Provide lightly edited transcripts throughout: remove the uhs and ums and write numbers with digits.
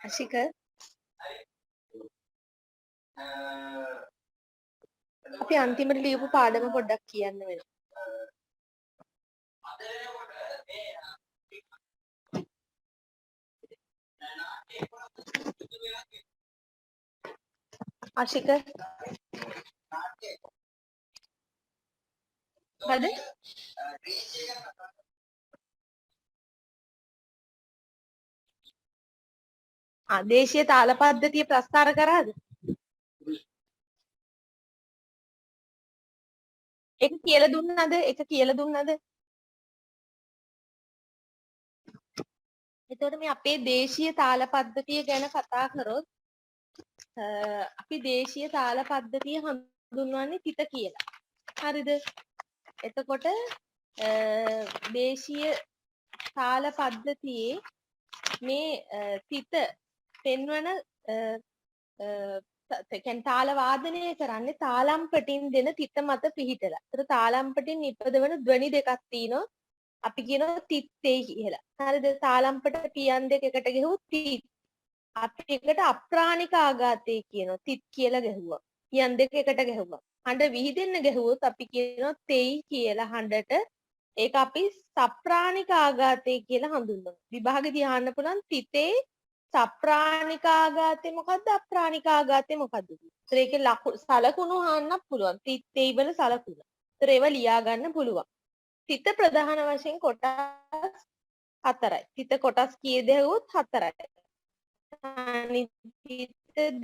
අශික අපි අන්තිමට ලියපු පාඩම පොඩ්ඩක් කියන්න වෙනවා. අශික හරිද? දේශීය තාල පද්ධතිය ප්‍රස්තාර කරාද? ඒක කියලා දුන්නද? ඒක කියලා දුන්නද? එතකොට මේ අපේ දේශීය තාල පද්ධතිය ගැන කතා කරොත් අපි දේශීය තාල පද්ධතිය හඳුන්වන්නේ තිත කියලා. හරිද? එතකොට දේශීය තාල පද්ධතියේ මේ තිත පෙන්වන කියන්නේ තාල වාදනය කරන්නේ තාලම්පටින් දෙන තිත මත පිහිටලා. ඒතර තාලම්පටින් නිපදවන ධ්වනි දෙකක් තියෙනවා. අපි කියනවා තිත්තේ කියලා. හරිද? තාලම්පට පියන් දෙක එකට ගෙහුවොත් තිත්. අපි එකට අප්‍රාණික ආඝාතය කියනවා. තිත් කියලා ගැහුවා. පියන් දෙක එකට ගැහුවා. හඬ විහිදෙන්න ගැහුවොත් අපි කියනවා තෙයි කියලා හඬට. ඒක අපි සප්‍රාණික ආඝාතය කියලා හඳුන්වනවා. විභාගෙදී අහන්න පුළුවන් තිතේ සප්‍රාණික ආඝාතය මොකද්ද අප්‍රාණික ආඝාතය මොකද්ද? ඒතර ඒකේ සලකුණු අහන්නත් පුළුවන්. තිතේ වල සලකුණ. ඒතර ඒව ලියා ගන්න පුළුවන්. තිත ප්‍රධාන වශයෙන් කොටස් හතරයි. තිත කොටස් කීයද ඇහුවොත් හතරයි. තනි තිත,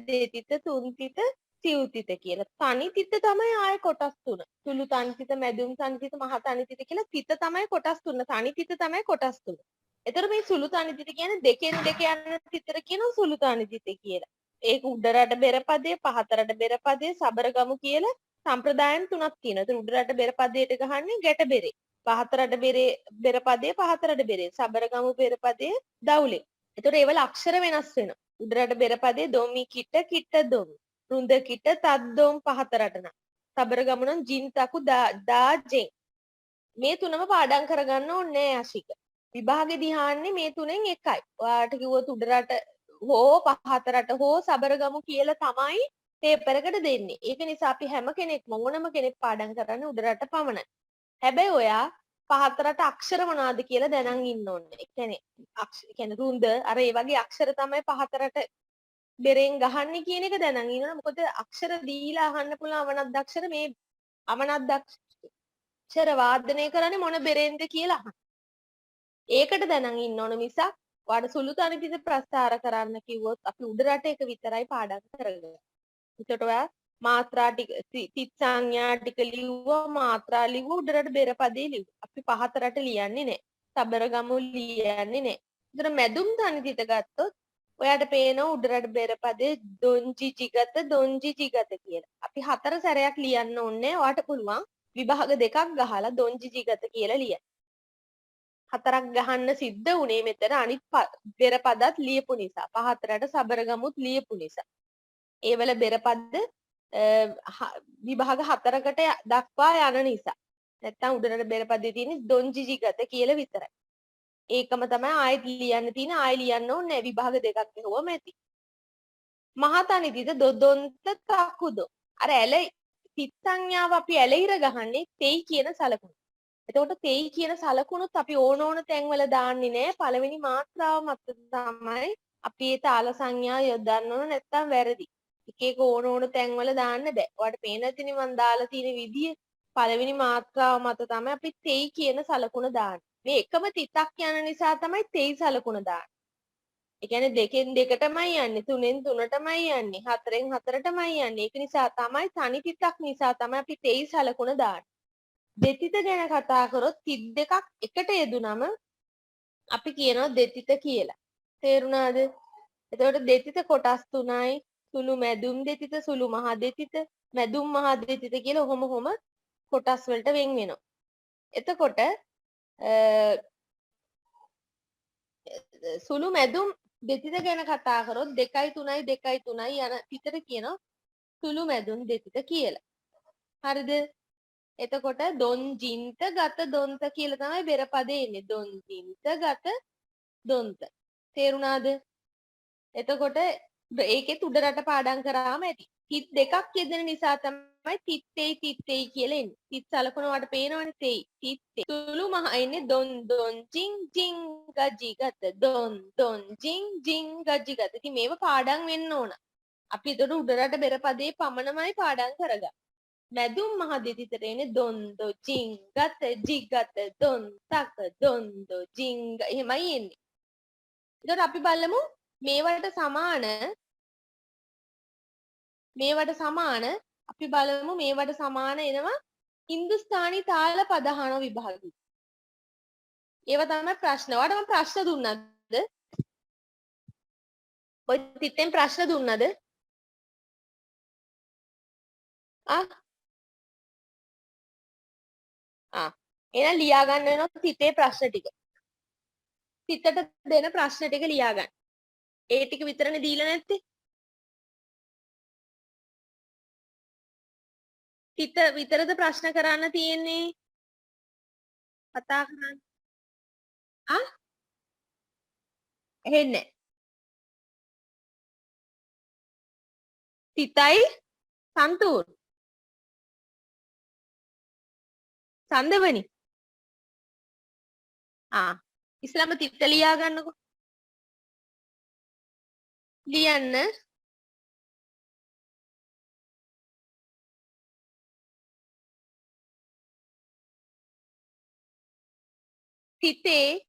දෙතිත, තුන් තිත, සිව් තිත කියලා. තනි තිත තමයි ආයේ කොටස් තුන. සුළු තනි තිත, මැදුම් තනි තිත, මහ තනි තිත කියලා තිත තමයි කොටස් තුන. තනි තිත තමයි කොටස් තුන. එතකොට මේ සුළු තනි තිත කියන්නේ දෙකෙන් දෙක යන තිතට කියනවා සුළු තනි තිත කියලා. ඒක උඩරට බෙරපදයේ, පහතරට බෙරපදයේ, සබරගමු කියලා සම්ප්‍රදායන් තුනක් තියෙනවා. ඒතර උඩරට බෙරපදයට ගහන්නේ ගැට බෙරේ. පහතරට බෙරපදයේ, පහතරට බෙරේ. සබරගමු බෙරපදයේ දවුලේ. එතකොට ඒවල අක්ෂර වෙනස් වෙනවා. උඩරට බෙරපදයේ දොමි කිට කිට දොමි. රුඳ කිට තද්දොම් පහතරට නම්. සබරගමු නම් ජින් තකු දා ජෙන්. මේ තුනම පාඩම් කරගන්න ඕනේ අශික. විභාගෙදී අහන්නේ මේ තුනෙන් එකයි. ඔයාලට කිව්වොත් උඩරට හෝ පහතරට හෝ සබරගමු කියලා තමයි පේපර් එකට දෙන්නේ. ඒක නිසා අපි හැම කෙනෙක්ම ඕනම කෙනෙක් පාඩම් කරන්නේ උඩරට පමණයි. හැබැයි ඔයා පහතරට අක්ෂර මොනවද කියලා දැනන් ඉන්න ඕනේ. ඒ කියන්නේ රුඳ අර ඒ වගේ අක්ෂර තමයි පහතරට බෙරෙන් ගහන්නේ කියන එක දැනන් ඉන්න ඕනේ. මොකද අක්ෂර දීලා අහන්න පුළුවන් අවනත් අක්ෂර මේ අවනත් අක්ෂර වාදනය කරන්නේ මොන බෙරෙන්ද කියලා අහන්න. ඒකට දැනන් ඉන්න ඕන මිසක් ඔයාලට සුළු තනිපිට ප්‍රස්තාර කරන්න කිව්වොත් අපි උඩරට එක විතරයි පාඩම් කරගන්නේ. එතකොට ඔයා මාත්‍රා ටික තිත් සංඥා ටික ලිව්වා මාත්‍රා ලිව්වා උඩරට බෙරපදේ ලිව්වා. අපි පහතරට ලියන්නේ නැහැ. සබරගමු ලියන්නේ නැහැ. ඒතර මැදුම් තනිපිට ගත්තොත් ඔයාට පේනවා උඩරට බෙරපදේ දොංජි ජිගත දොංජි ජිගත කියලා. අපි හතර සැරයක් ලියන්න ඕනේ. ඔයාට පුළුවන් විභාග දෙකක් ගහලා දොංජි ජිගත කියලා ලියන්න. හතරක් ගහන්න සිද්ධ වුණේ මෙතන අනිත් බෙරපදත් ලියපු නිසා. පහතරට සබරගමුත් ලියපු නිසා. ඒවල බෙරපද විභාග හතරකට දක්වා යන නිසා. නැත්තම් උඩරට බෙරපදේ තියෙන්නේ දොංජිජිගත කියලා විතරයි. ඒකම තමයි ආයෙත් ලියන්න තියෙන. ආයෙ ලියන්න ඕනේ විභාග දෙකක් ගහුවම ඇති. මහතනිදිද දොදොන්ත තකුදො. අර ඇල තිත් සංඥාව අපි ඇලහිර ගහන්නේ තෙයි කියන සලකුණ. එතකොට තෙයි කියන සලකුණුත් අපි ඕන තැන්වල දාන්නේ නැහැ. පළවෙනි මාත්‍රාව මත තමයි අපි ඒ තාල සංඥා යොදන්න ඕන නැත්තම් වැරදි. එක එක ඕන තැන්වල දාන්න බෑ. ඔයාලට පේන ඇතිනේ මම දාලා තියෙන විදිය. පළවෙනි මාත්‍රාව මත තමයි අපි තෙයි කියන සලකුණ දාන්නේ. මේ එකම තිතක් යන නිසා තමයි තෙයි සලකුණ දාන්නේ. ඒ කියන්නේ දෙකෙන් දෙකටමයි යන්නේ, තුනෙන් තුනටමයි යන්නේ, හතරෙන් හතරටමයි යන්නේ. ඒක නිසා තමයි තනි තිතක් නිසා තමයි අපි තෙයි සලකුණ දාන්නේ. දෙතිත ගැන කතා කරොත් තිත් දෙකක් එකට යෙදුනම අපි කියනවා දෙතිත කියලා. තේරුණාද? එතකොට දෙතිත කොටස් තුනයි. සුළු මැදුම් දෙතිත, සුළු මහ දෙතිත, මැදුම් මහ දෙතිත කියලා ඔහොම කොටස් වලට වෙන් වෙනවා. එතකොට සුළු මැදුම් දෙතිත ගැන කතා කරොත් 2යි 3යි 2යි 3යි යන පිටට කියනවා සුළු මැදුම් දෙතිත කියලා. හරිද? එතකොට දොන් ජින්ත ගත දොන්ත කියලා තමයි බෙරපදේ එන්නේ. දොන් ජින්ත ගත දොන්ත. තේරුණාද? එතකොට ඒකෙත් උඩරට පාඩම් කරාම ඇති. තිත් දෙකක් යෙදෙන නිසා තමයි තිත්තේ කියලා එන්නේ. තිත් සලකුණවට පේනවනේ තෙයි. තිත්තේ. සුළු මහ එන්නේ දොන් දොන් ජින් ජින් ගජි ගත දොන් දොන් ජින් ජින් ගජි ගත. ඉතින් මේව පාඩම් වෙන්න ඕන. අපි එතකොට උඩරට බෙර පදේ පමණමයි පාඩම් කරගන්නේ. මැදුම් මහ දෙතිතට එන්නේ දොන් දො ජින් ගත ජිගත දොන් තක දොන් දො ජින් එහෙමයි එන්නේ. එතකොට අපි බලමු මේවට සමාන අපි බලමු මේවට සමාන එනවා හින්දුස්ථානි තාල පදහන විභාගය. ඒව තමයි ප්‍රශ්න. ඔයාලට මම ප්‍රශ්න දුන්නද? ඔය තිත්තෙන් ප්‍රශ්න දුන්නද? එහෙනම් ලියා ගන්න වෙනවා තිතේ ප්‍රශ්න ටික. තිතට දෙන ප්‍රශ්න ටික ලියා ගන්න. ඒ ටික විතරනේ දීලා නැත්තේ. තිත විතරද ප්‍රශ්න කරන්න තියෙන්නේ? කතා කරන්න. ඇහෙන්නේ. තිතයි සන්තුන්. සන්දවනි. ඉස්ලාම තිත්ත ලියා ගන්නකො. ලියන්න. තිතේ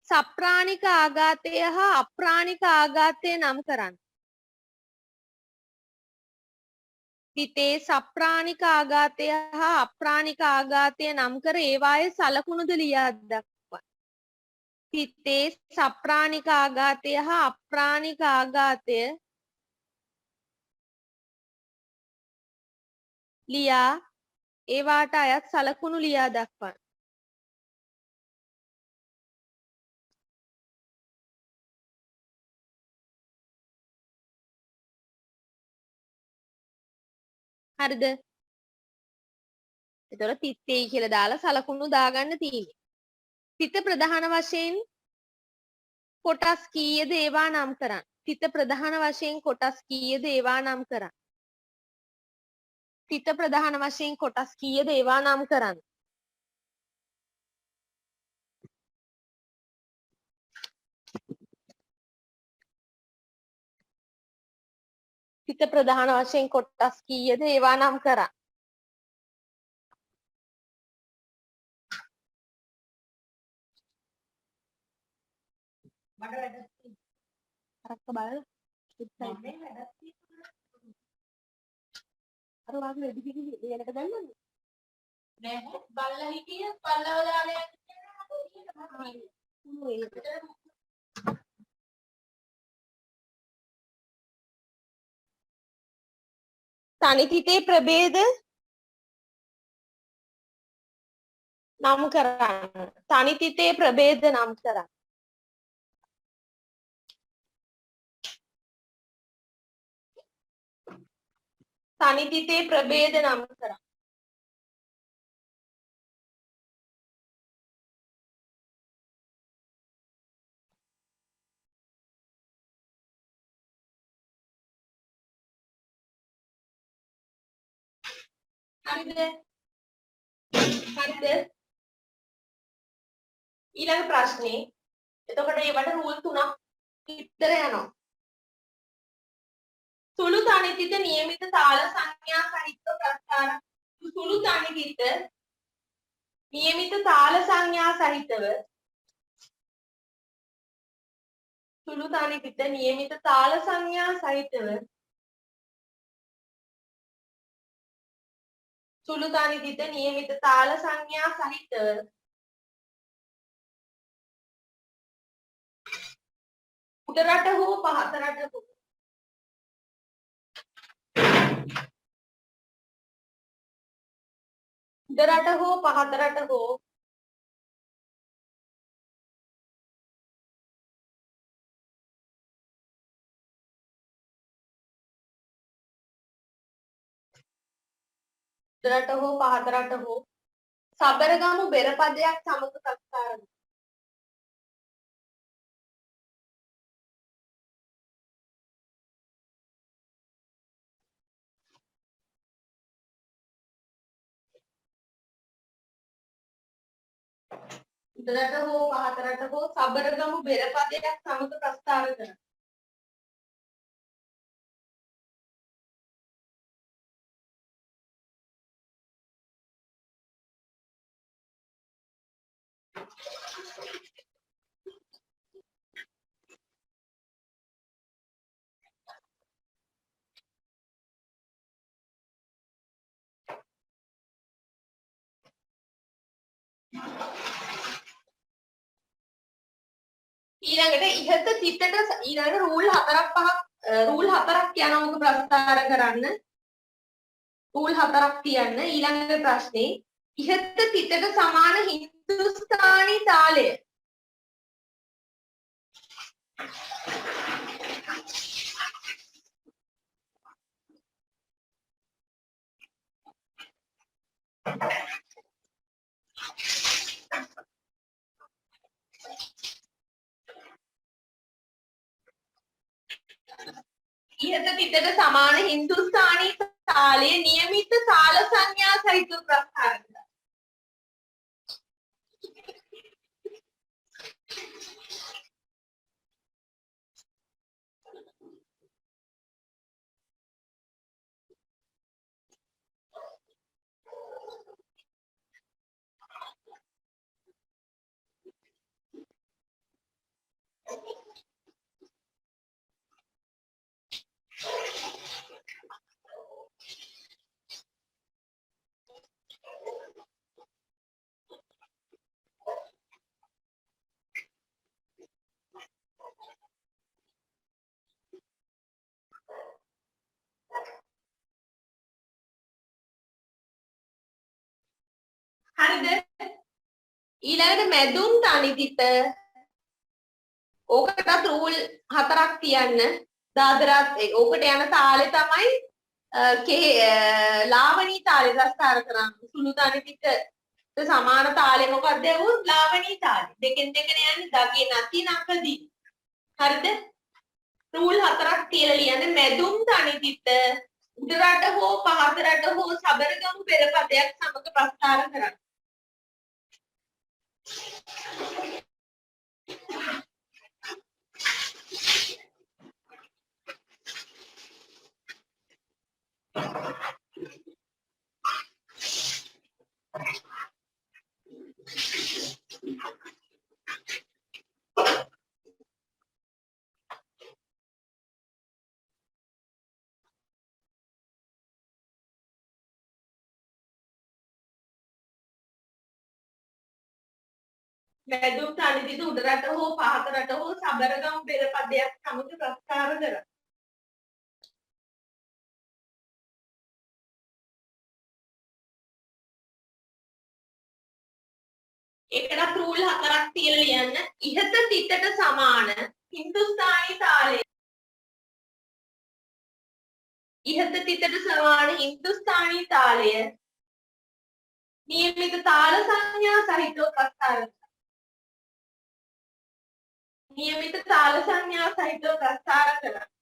සප්‍රාණික ආඝාතය හා අප්‍රාණික ආඝාතය නම් කරන්න. තිතේ සප්‍රාණික ආඝාතය හා අප්‍රාණික ආඝාතය නම් කර ඒවායේ සලකුණුද ලියා දක්වන්න. තිතේ සප්‍රාණික ආඝාතය හා අප්‍රාණික ආඝාතය ලියා ඒවාට අයත් සලකුණු ලියා දක්වන්න. හරිද? එතකොට තිත්තේ කියලා දාලා සලකුණු දාගන්න තියෙන්නේ. තිත ප්‍රධාන වශයෙන් කොටස් කීයද ඒවා නම් කරන්න. තිත ප්‍රධාන වශයෙන් කොටස් කීයද ඒවා නම් කරන්න. තිත ප්‍රධාන වශයෙන් කොටස් කීයද ඒවා නම් කරන්න. තිත ප්‍රධාන වශයෙන් කොටස් කීයද ඒවා නම් කරන්න. මට වැඩක් තියෙනවා. අරක්ක බලන්න. අර වාගේ වැඩි පිළි එලකට දැම්මද? නෑ බල්ලා හිටිය බල්ලව දාලා යන්න. තනිතිතේ ප්‍රභේද නම් කරන්න. තනිතිතේ ප්‍රභේද නම් කරන්න. තනිතිතේ ප්‍රභේද නම් කරන්න. හරිද? හරිද? ඊළඟ ප්‍රශ්නේ. එතකොට ඒවට රූල් 3ක් විතර යනවා. සුළු තනිතිත නියමිත තාල සංඥා සහිතව ප්‍රස්ථාර සුළු තනිතිත නියමිත තාල සංඥා සහිතව සුළු තනිතිත නියමිත තාල සංඥා සහිතව සුළු තනිතිත නියමිත තාල සංඥා සහිතව උඩරට හෝ පහතරට හෝ උඩරට හෝ පහතරට හෝ උඩරට හෝ පහතරට හෝ සබරගමු බෙරපදයක් සමග ප්‍රස්ථාර උඩරට හෝ පහතරට හෝ සබරගමු බෙරපදයක් සමග ප්‍රස්ථාර කරන්න. ඊළඟට ඉහත තිතට ඊළඟ රූල් 4ක් යනවා ඔක ප්‍රස්ථාර කරන්න. රූල් 4ක් තියන්න. ඊළඟ ප්‍රශ්නේ ඉහත තිතට සමාන හින්දුස්ථානි තාලය. ඉහත තිතට සමාන හින්දුස්ථානි තාලය નિયમિત තාල සංඥා සහිතව ප්‍රස්ථාර කරන්න. හරිද? ඊළඟට මැදුම් තනි තිත ඕකටත් රූල් 4ක් තියන්න. දාදරත් ඕකට යන තාලේ තමයි ලාවණී තාලේ ප්‍රස්ථාර කරන්න. සුළු තනි තිත සමාන තාලේ මොකක්ද යවුවොත් ලාවණී තාලේ. දෙකෙන් දෙකන යන්නේ දගේ නැති නකදී. හරිද? රූල් 4ක් තියලා ලියන්න. මැදුම් තනි තිත උඩරට හෝ පහතරට හෝ සබරගමු පෙරපදයක් සමග ප්‍රස්ථාර කරන්න. මැදුම් තනි තිත උඩරට හෝ පහතරට හෝ සබරගමු පෙරපදයක් සමග ප්‍රස්ථාර කරන්න. ඒකටත් රූල් 4ක් තියලා ලියන්න. ඉහත තිතට සමාන හින්දුස්ථානි තාලය. ඉහත තිතට සමාන හින්දුස්ථානි තාලය નિયમિત තාල සංඥා සහිතව ප්‍රස්ථාර කරන්න. નિયમિત තාල සංඥා සහිතව ප්‍රස්ථාර කරන්න.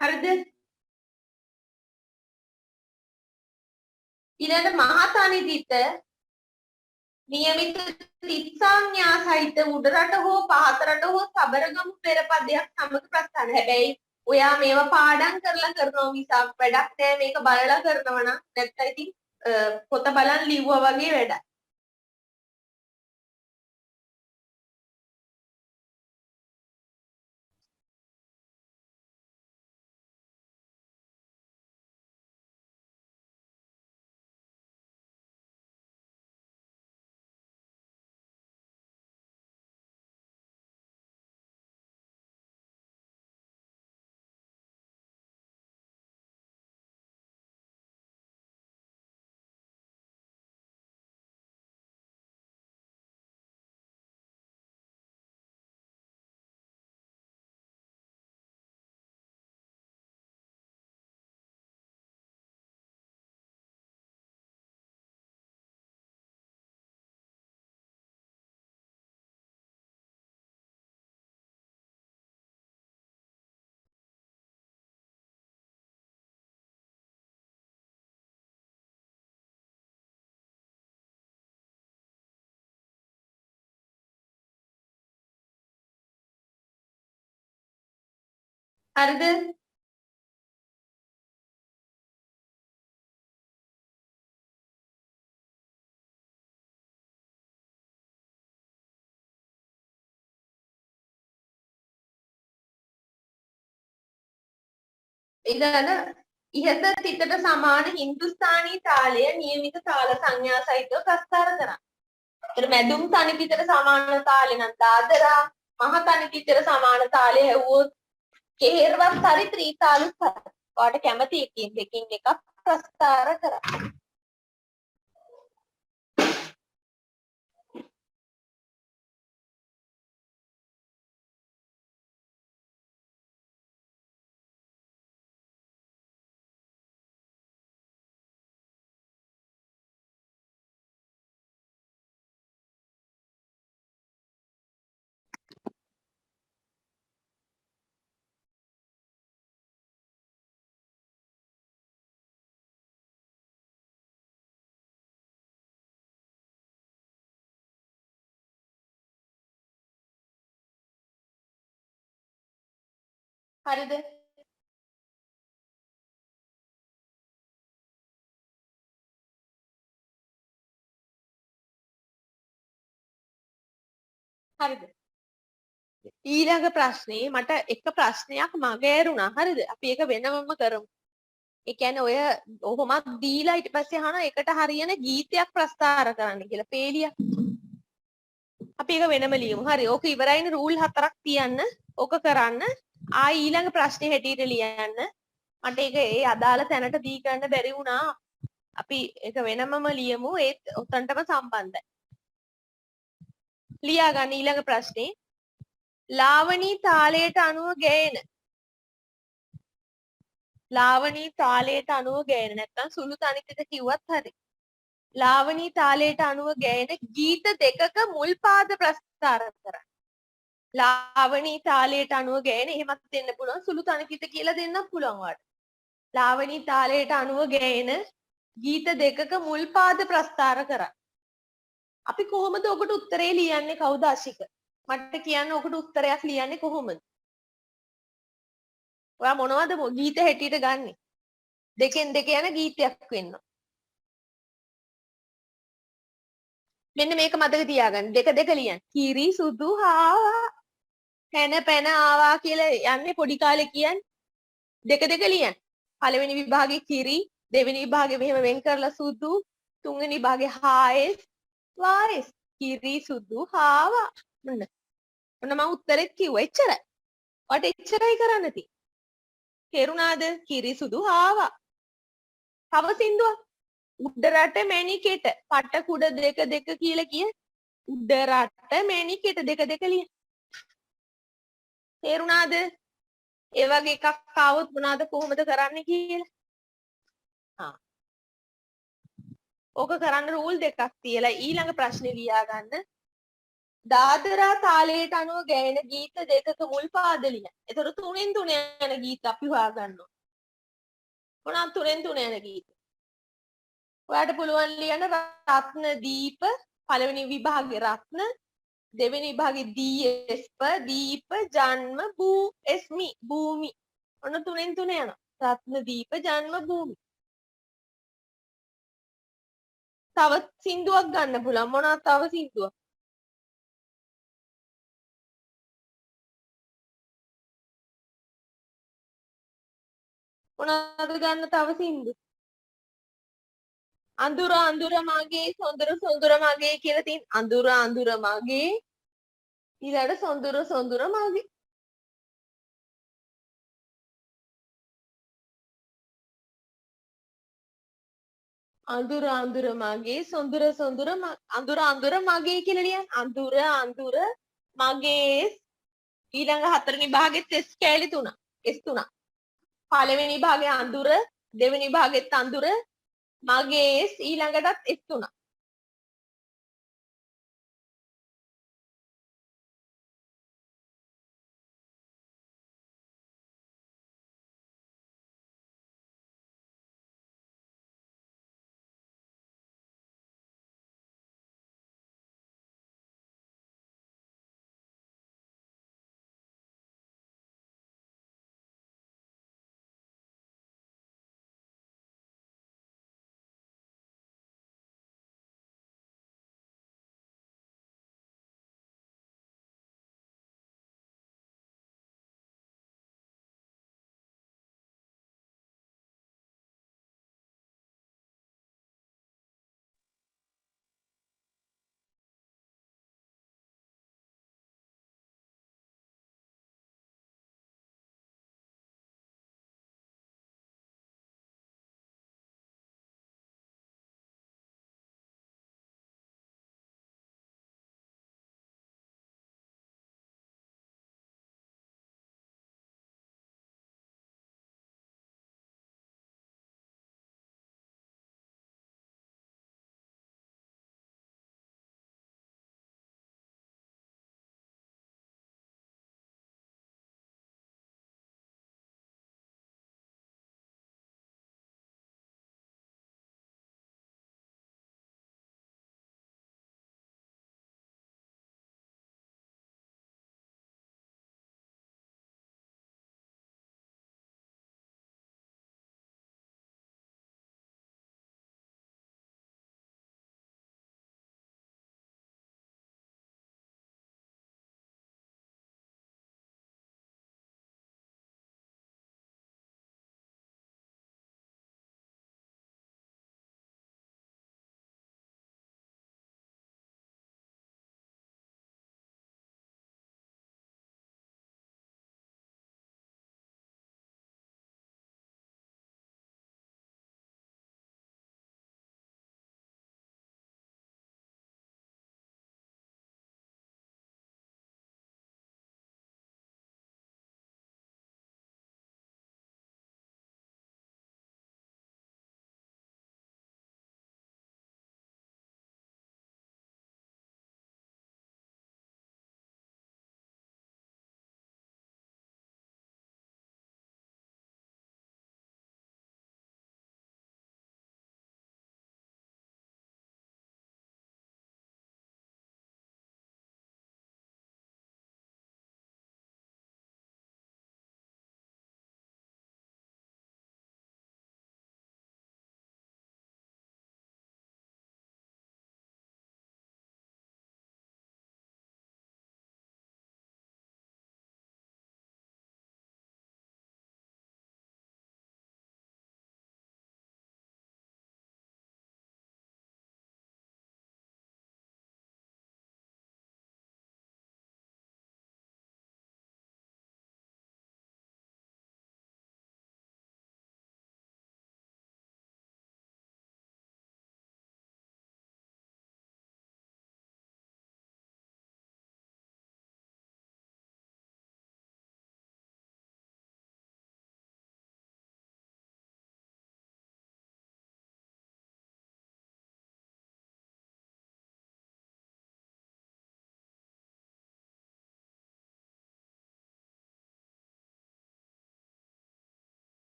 හරිද? ඊළඟ මහතනි තිත નિયમિત තිත් සංඥා සහිත උඩරට හෝ පහතරට හෝ සබරගමු පෙරපදයක් සමග ප්‍රස්ථාන. හැබැයි ඔයා මේවා පාඩම් කරලා කරනවා මිසක් වැඩක් නෑ මේක බලලා කරනවා නම්. නැත්නම් ඉතින් පොත බලන් ලිව්වා වගේ වැඩක්. හරිද? ඊළඟ ඉහත තිතට සමාන හින්දුස්ථානී තාලය නියමිත තාල සංඥා සහිතව ප්‍රස්ථාර කරන්න. ඒතර මැදුම් තනි තිතට සමාන තාලේ නම් දාදරා, මහ තනි තිතට සමාන තාලේ හැවුවොත් කෙහෙරවත් හරි ත්‍රිතාලුත් හරි. ඔයාලට කැමති එකකින් දෙකින් එකක් ප්‍රස්ථාර කරන්න. හරිද? හරිද? ඊළඟ ප්‍රශ්නේ මට එක ප්‍රශ්නයක් මගහැරුණා. හරිද? අපි ඒක වෙනමම කරමු. ඒ කියන්නේ ඔය ඔහොමත් දීලා ඊට පස්සේ අහනවා එකට හරියන ගීතයක් ප්‍රස්ථාර කරන්න කියලා. පේලියක්. අපි ඒක වෙනම ලියමු. හරි. ඕක ඉවරයිනේ රූල් 4ක් තියන්න. ඕක කරන්න. ආයි ඊළඟ ප්‍රශ්නේ හැටියට ලියන්න. මට ඒක ඒ අදාළ තැනට දී ගන්න බැරි වුණා. අපි ඒක වෙනමම ලියමු. ඒත් උතන්ටම සම්බන්ධයි. ලියා ගන්න ඊළඟ ප්‍රශ්නේ. ලාවණී තාලයට අනුව ගැයෙන ලාවණී තාලයට අනුව ගැයෙන නැත්නම් සුළු තනිතට කිව්වත් හරි. ලාවණී තාලයට අනුව ගැයෙන ගීත දෙකක මුල් පාද ප්‍රස්ථාර කරන්න. ලාවණී තාලයට අනුව ගැයෙන එහෙමත් දෙන්න පුළුවන් සුළු තනිතට කියලා දෙන්නත් පුළුවන් වාට. ලාවණී තාලයට අනුව ගැයෙන ගීත දෙකක මුල් පාද ප්‍රස්ථාර කරන්න. අපි කොහොමද ඔකට උත්තරේ ලියන්නේ කවුද අශික? මට කියන්න ඔකට උත්තරයක් ලියන්නේ කොහොමද? ඔයා මොනවද ගීත හැටියට ගන්නෙ? දෙකෙන් දෙක යන ගීතයක් වෙන්න. මෙන්න මේක මතක තියාගන්න. දෙක දෙක ලියන්න. කිරි සුදු හාවා පැන පැන ආවා කියලා යන්නේ පොඩි කාලේ කියන්නේ. දෙක දෙක ලියන්න. පළවෙනි විභාගේ කිරි, දෙවෙනි විභාගේ මෙහෙම වෙන් කරලා සුදු, තුන්වෙනි විභාගේ හායස් වායස්. කිරි සුදු හාවා. ඔන්න. ඔන්න මම උත්තරෙත් කිව්වා. එච්චරයි. ඔයාට එච්චරයි කරන්න තියෙන්නේ. තේරුණාද? කිරි සුදු හාවා. තව සින්දුවක්. උඩරට මැණිකෙට පට කුඩ දෙක දෙක කියලා කිය. උඩරට මැණිකෙට දෙක දෙක ලිය. තේරුණාද? ඒ වගේ එකක් ආවොත් මොනවාද කොහොමද කරන්න කියලා? ආ. ඕක කරන්න රූල් දෙකක් තියලා ඊළඟ ප්‍රශ්නේ ලියා ගන්න. දාදරා තාලයට අනුව ගැයෙන ගීත දෙකක මුල් පාද ලියන්න. ඒතර තුනෙන් තුන යන ගීත අපි හොයාගන්නවා. මොනවාද තුනෙන් තුන යන ගීත? ඔයාට පුළුවන් ලියන්න රත්න දීප පළවෙනි විභාගේ රත්න දෙවෙනි විභාගේ දීප දීප ජන්ම භූස්මි භූමි ඔන්න තුනෙන් තුන යනවා රත්න දීප ජන්ම භූමි තව සින්දුවක් ගන්න පුළුවන් මොනවද තව සින්දුවක් මොනවද ගන්න තව සින්දු අඳුර අඳුර මගේ සොඳුර සොඳුර මගේ කියලා තියෙන අඳුර අඳුර මගේ ඊළඟට සොඳුර සොඳුර මගේ අඳුර අඳුර මගේ සොඳුර සොඳුර අඳුර අඳුර මගේ කියලා ලියන්න අඳුර අඳුර මගේ ඊළඟ හතරවෙනි භාගෙත් S කෑලි තුනක් S3 පළවෙනි භාගේ අඳුර දෙවෙනි භාගෙත් අඳුර මගේ ඊළඟටත් S3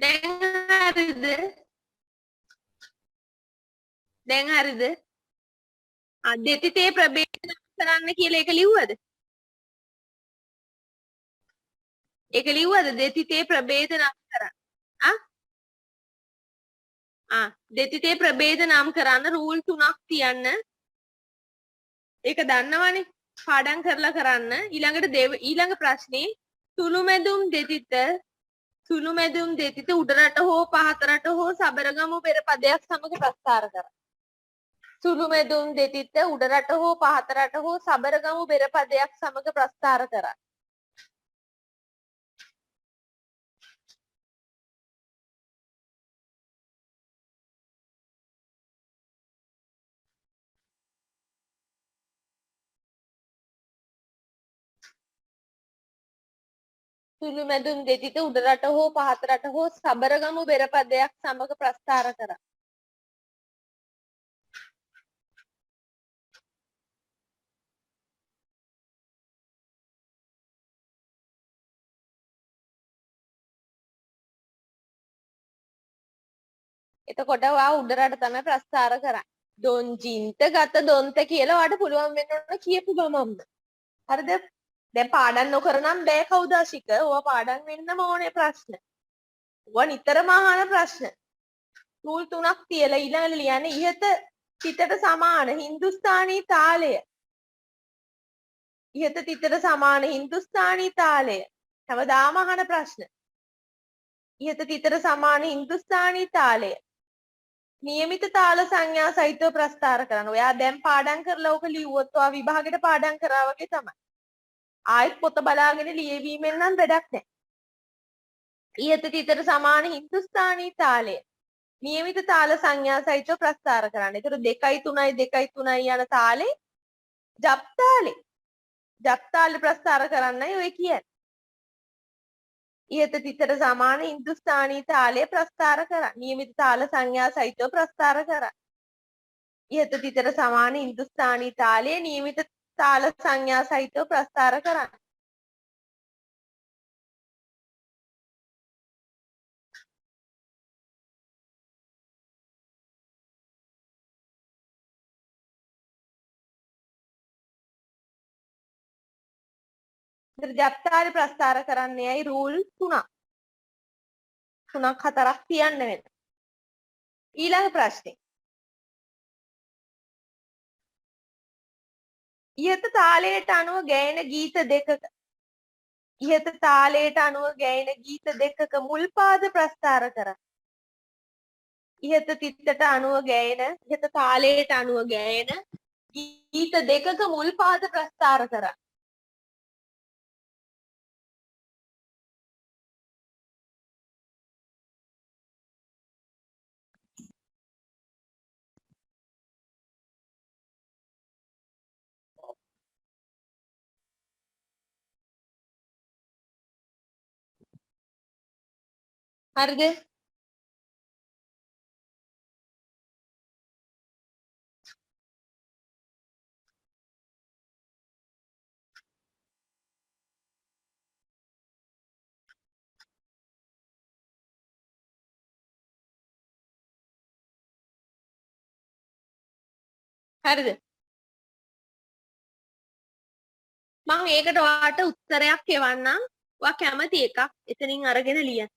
දැන් හරිද? දැන් හරිද? දෙතිතේ ප්‍රභේද කරන්න කියලා ඒක ලිව්වද? ඒක ලිව්වද දෙතිතේ ප්‍රභේද නම් කරන්න? දෙතිතේ ප්‍රභේද නම් කරන්න රූල් 3ක් තියන්න. ඒක දන්නවනේ. පාඩම් කරලා කරන්න. ඊළඟ ප්‍රශ්නේ සුළුමැදුම් දෙතිත උඩරට හෝ පහතරට හෝ සබරගමු පෙර පදයක් සමග ප්‍රස්ථාර කරන්න. සුළුමැදුම් දෙතිත උඩරට හෝ පහතරට හෝ සබරගමු පෙර පදයක් සමග ප්‍රස්ථාර කරන්න. සුළුමැදුම් දෙතිත උඩරට හෝ පහතරට හෝ සබරගමු බෙර පදයක් සමග ප්‍රස්ථාර කරන්න. එතකොට වා උඩරට තමයි ප්‍රස්ථාර කරන්නේ. දොන්ජින්ත ගත දොන්ත කියලා වාට පුළුවන් වෙන්න ඕන කියපු ගමන්ම. හරිද? දැන් පාඩම් නොකර නම් බෑ කෞදාශික. ඕවා පාඩම් වෙන්නම ඕනේ ප්‍රශ්න. ඕවා නිතරම අහන ප්‍රශ්න. රූල් 3ක් තියලා ඊළඟට ලියන්නේ ඉහත තිතට සමාන හින්දුස්ථානී තාලය. ඉහත තිතට සමාන හින්දුස්ථානී තාලය. හැමදාම අහන ප්‍රශ්න. ඉහත තිතට සමාන හින්දුස්ථානී තාලය. නියමිත තාල සංඥා සහිතව ප්‍රස්ථාර කරන්න. ඔයා දැන් පාඩම් කරලා ඕක ලිව්වොත් ඔයා විභාගෙට පාඩම් කරා වගේ තමයි. ආයෙත් පොත බලාගෙන ලියවීමෙන් නම් වැඩක් නැහැ. ඉහත තිතට සමාන හින්දුස්ථානී තාලය. නියමිත තාල සංඥා සහිතව ප්‍රස්ථාර කරන්න. ඒතර 2 3 2 3 යන තාලේ ජප් තාලේ. ජප් තාලේ ප්‍රස්ථාර කරන්නයි ඔය කියන්නේ. ඉහත තිතට සමාන හින්දුස්ථානී තාලය ප්‍රස්ථාර කරන්න. නියමිත තාල සංඥා සහිතව ප්‍රස්ථාර කරන්න. ඉහත තිතට සමාන හින්දුස්ථානී තාලය නියමිත තාල සංඥා සහිතව ප්‍රස්ථාර කරන්න. ජප්තාලේ ප්‍රස්ථාර කරන්නේ ඇයි රූල් 3ක් 4ක් තියන්න වෙන. ඊළඟ ප්‍රශ්නේ. ඉහත තාලයට අනුව ගැයෙන ගීත දෙකක ඉහත තාලයට අනුව ගැයෙන ගීත දෙකක මුල් පාද ප්‍රස්ථාර කරන්න. ඉහත තිත්තට අනුව ගැයෙන ඉහත තාලයට අනුව ගැයෙන ගීත දෙකක මුල් පාද ප්‍රස්ථාර කරන්න. හරිද? හරිද? මම ඒකට ඔයාලට උත්තරයක් එවන්නම්. ඔයා කැමති එකක් එතනින් අරගෙන ලියන්න.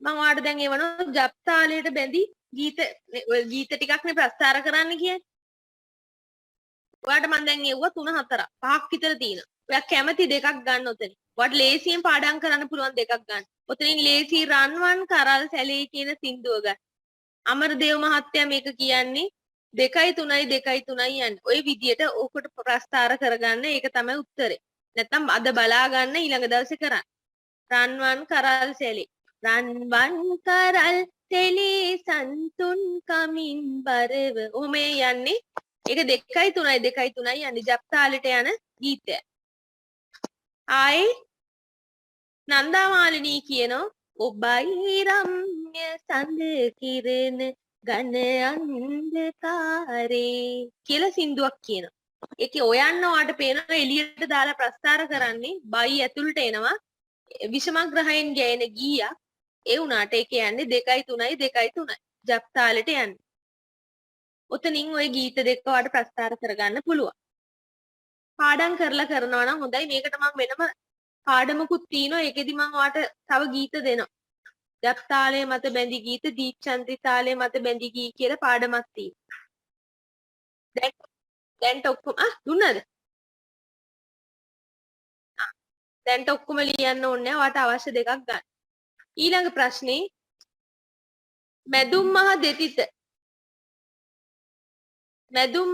මම ඔයාලට දැන් එවනවා ජප් තාලයට බැඳි ගීත ටිකක්නේ ප්‍රස්ථාර කරන්න කියන්නේ. ඔයාලට මම දැන් එවුවා 3 4ක් 5ක් විතර තියෙනවා. ඔයා කැමති දෙකක් ගන්න ඔතනින්. ඔයාලට ලේසියෙන් පාඩම් කරන්න පුළුවන් දෙකක් ගන්න. ඔතනින් ලේසි රන්වන් කරල් සැලේ කියන සින්දුව ගන්න. අමරදේව මහත්තයා මේක කියන්නේ 2 3 2 3 යන්නේ. ওই විදියට ඕකට ප්‍රස්ථාර කරගන්න ඒක තමයි උත්තරේ. නැත්තම් අද බලා ගන්න ඊළඟ දවසේ කරන්න. රන්වන් කරල් සැලේ. රන්වන් කරල් සැලේ සන්තුන් කමින් බරව. ඔහොම යන්නේ. ඒක 2 3 2 3 යන්නේ. ජප් තාලෙට යන ගීතය. ආයේ නන්දාමාලිනී කියනවා ඔබයි රම්‍ය සඳ කිරණ ඝන අන්ධකාරේ කියලා සින්දුවක් කියනවා. ඒකේ ඔයන්න ඔයාට පේනවා එළියට දාලා ප්‍රස්ථාර කරන්නේ බයි ඇතුළට එනවා. විෂමග්‍රහයෙන් ගෑන ගීයක් ඒ උනාට ඒ කියන්නේ 2යි 3යි 2යි 3යි ජප් තාලෙට යන්නේ. ඔතනින් ওই ගීත දෙක වඩ ප්‍රස්තාර කරගන්න පුළුවන්. පාඩම් කරලා කරනවා නම් හොඳයි. මේකට මම වෙනම පාඩමකුත් තියෙනවා. ඒකෙදි මම ඔයාට තව ගීත දෙනවා. ජප් තාලයේ මත බැඳි ගීත, දීප්චන්ද්‍රි තාලයේ මත බැඳි ගී කියලා පාඩමක් තියෙනවා. දැන් ඔක්කොම දුන්නද? දැන් ඔක්කොම ලියන්න ඕනේ නැහැ. ඔයාට අවශ්‍ය දෙකක් ගන්න. ඊළඟ ප්‍රශ්නේ මැදුම්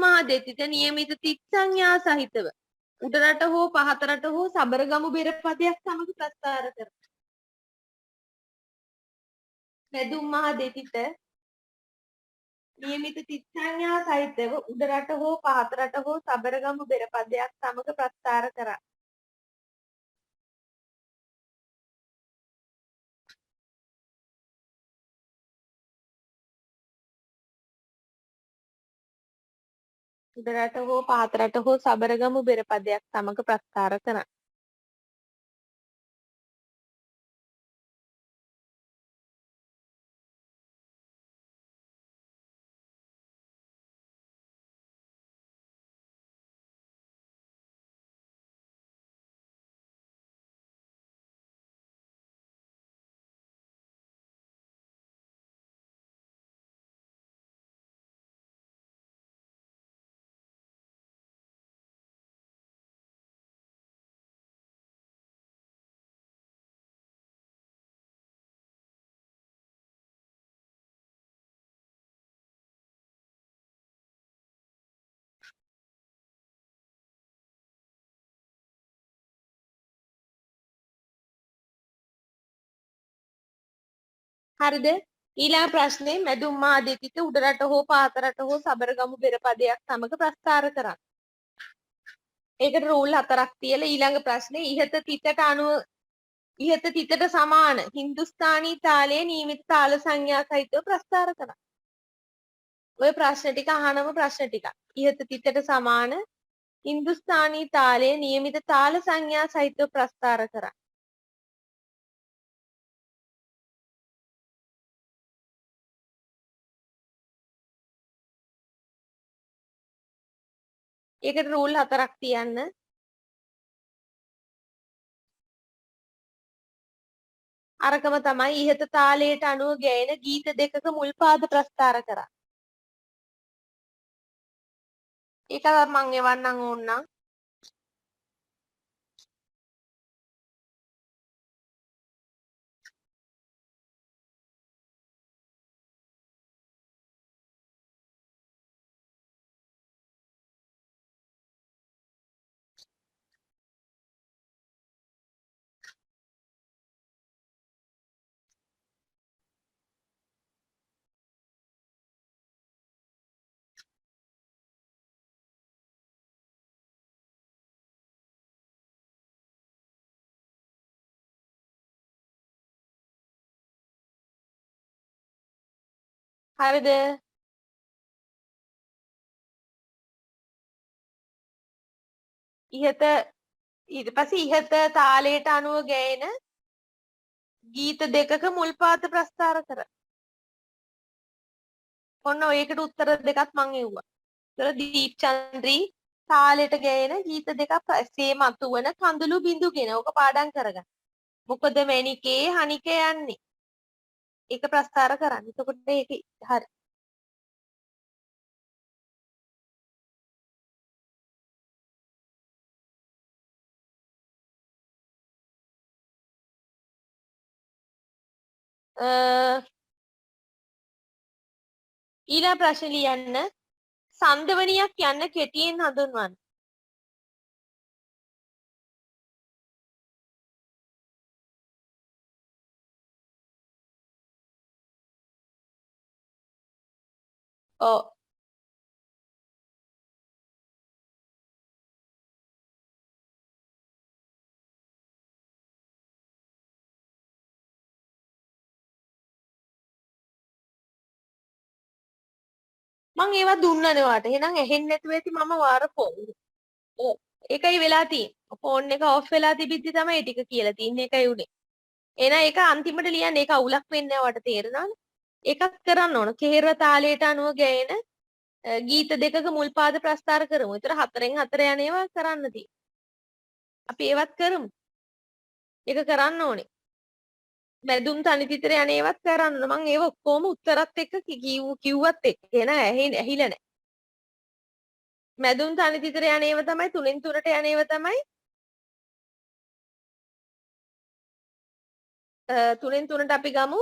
මහ දෙතිත නියමිත තිත් සංඥා සහිතව උඩරට හෝ පහතරට හෝ සබරගමු බෙරපදයක් සමග ප්‍රස්තාර කර. මැදුම් මහ දෙතිත නියමිත තිත් සංඥා සහිතව උඩරට හෝ පහතරට හෝ සබරගමු බෙරපදයක් සමග ප්‍රස්තාර කරා. උඩරට හෝ පහතරට හෝ සබරගමු බෙරපදයක් සමග ප්‍රස්තාර කරා. හරිද? ඊළඟ ප්‍රශ්නේ මැදුම් මහ දෙතිත උඩරට හෝ පහතරට හෝ සබරගමු බෙරපදයක් සමග ප්‍රස්තාර කරා. ඒකට රූල් 4ක් තියලා ඊළඟ ප්‍රශ්නේ ඉහත තිතට සමාන හින්දුස්ථානී තාලයේ නියමිත තාල සංඥා සහිතව ප්‍රස්තාර කරා. ඔය ප්‍රශ්න ටික අහනම ප්‍රශ්න ටික. ඉහත තිතට සමාන හින්දුස්ථානී තාලයේ නියමිත තාල සංඥා සහිතව ප්‍රස්තාර කරා. ඒකට රූල් 4ක් තියන්න. අරකම තමයි ඉහත තාලයට අනුව ගැයෙන ගීත දෙකක මුල් පාද ප්‍රස්තාර කරා. ඒක මම එවන්නම් ඕන්නම්. හරිද? ඊට පස්සේ ඉහත තාලයට අනුව ගැයෙන ගීත දෙකක මුල් පාද ප්‍රස්තාර කර. ඔන්න ඔයකට උත්තර දෙකක් මං එව්වා. ඒතර දීප්චන්ද්‍රී තාලෙට ගැයෙන ගීත දෙකක් පස්සේ මතුවන කඳුළු බිඳුගෙන ඕක පාඩම් කරගන්න. මොකද මැණිකේ හනික යන්නේ. ඒක ප්‍රස්තාර කරන්න. එතකොට ඒක හරි. ඊළඟ ප්‍රශ්න ලියන්න. සංදවනියක් යන්න කෙටියෙන් හඳුන්වන්න. ඔව්. මං ඒවා දුන්නනේ ඔයාලට. එහෙනම් ඇහෙන්නේ නැතුව ඇති මම වාර 4. ඔව්. ඒකයි වෙලා තියෙන්නේ. ෆෝන් එක ඔෆ් වෙලා තිබිද්දි තමයි ඒ ටික කියලා තින්නේ ඒකයි උනේ. එහෙනම් ඒක අන්තිමට ලියන්න ඒක අවුලක් වෙන්නේ නැහැ වට තේරෙනවනේ. ඒකත් කරන්න ඕන. කෙහෙරව තාලයට අනුව ගැයෙන ගීත දෙකක මුල් පාද ප්‍රස්තාර කරමු. ඒතර 4න් 4 යන ඒවා කරන්න තියෙන්නේ. අපි ඒවත් කරමු. ඒක කරන්න ඕනේ. මැදුම් තනි තිතර යන ඒවත් කරන්න ඕන. මම ඒව ඔක්කොම උත්තරත් එක්ක කිව්වත් එක්ක එන ඇහිලා නැහැ. මැදුම් තනි තිතර යන ඒවා තමයි 3න් 3ට යන ඒවා තමයි 3න් 3ට අපි ගමු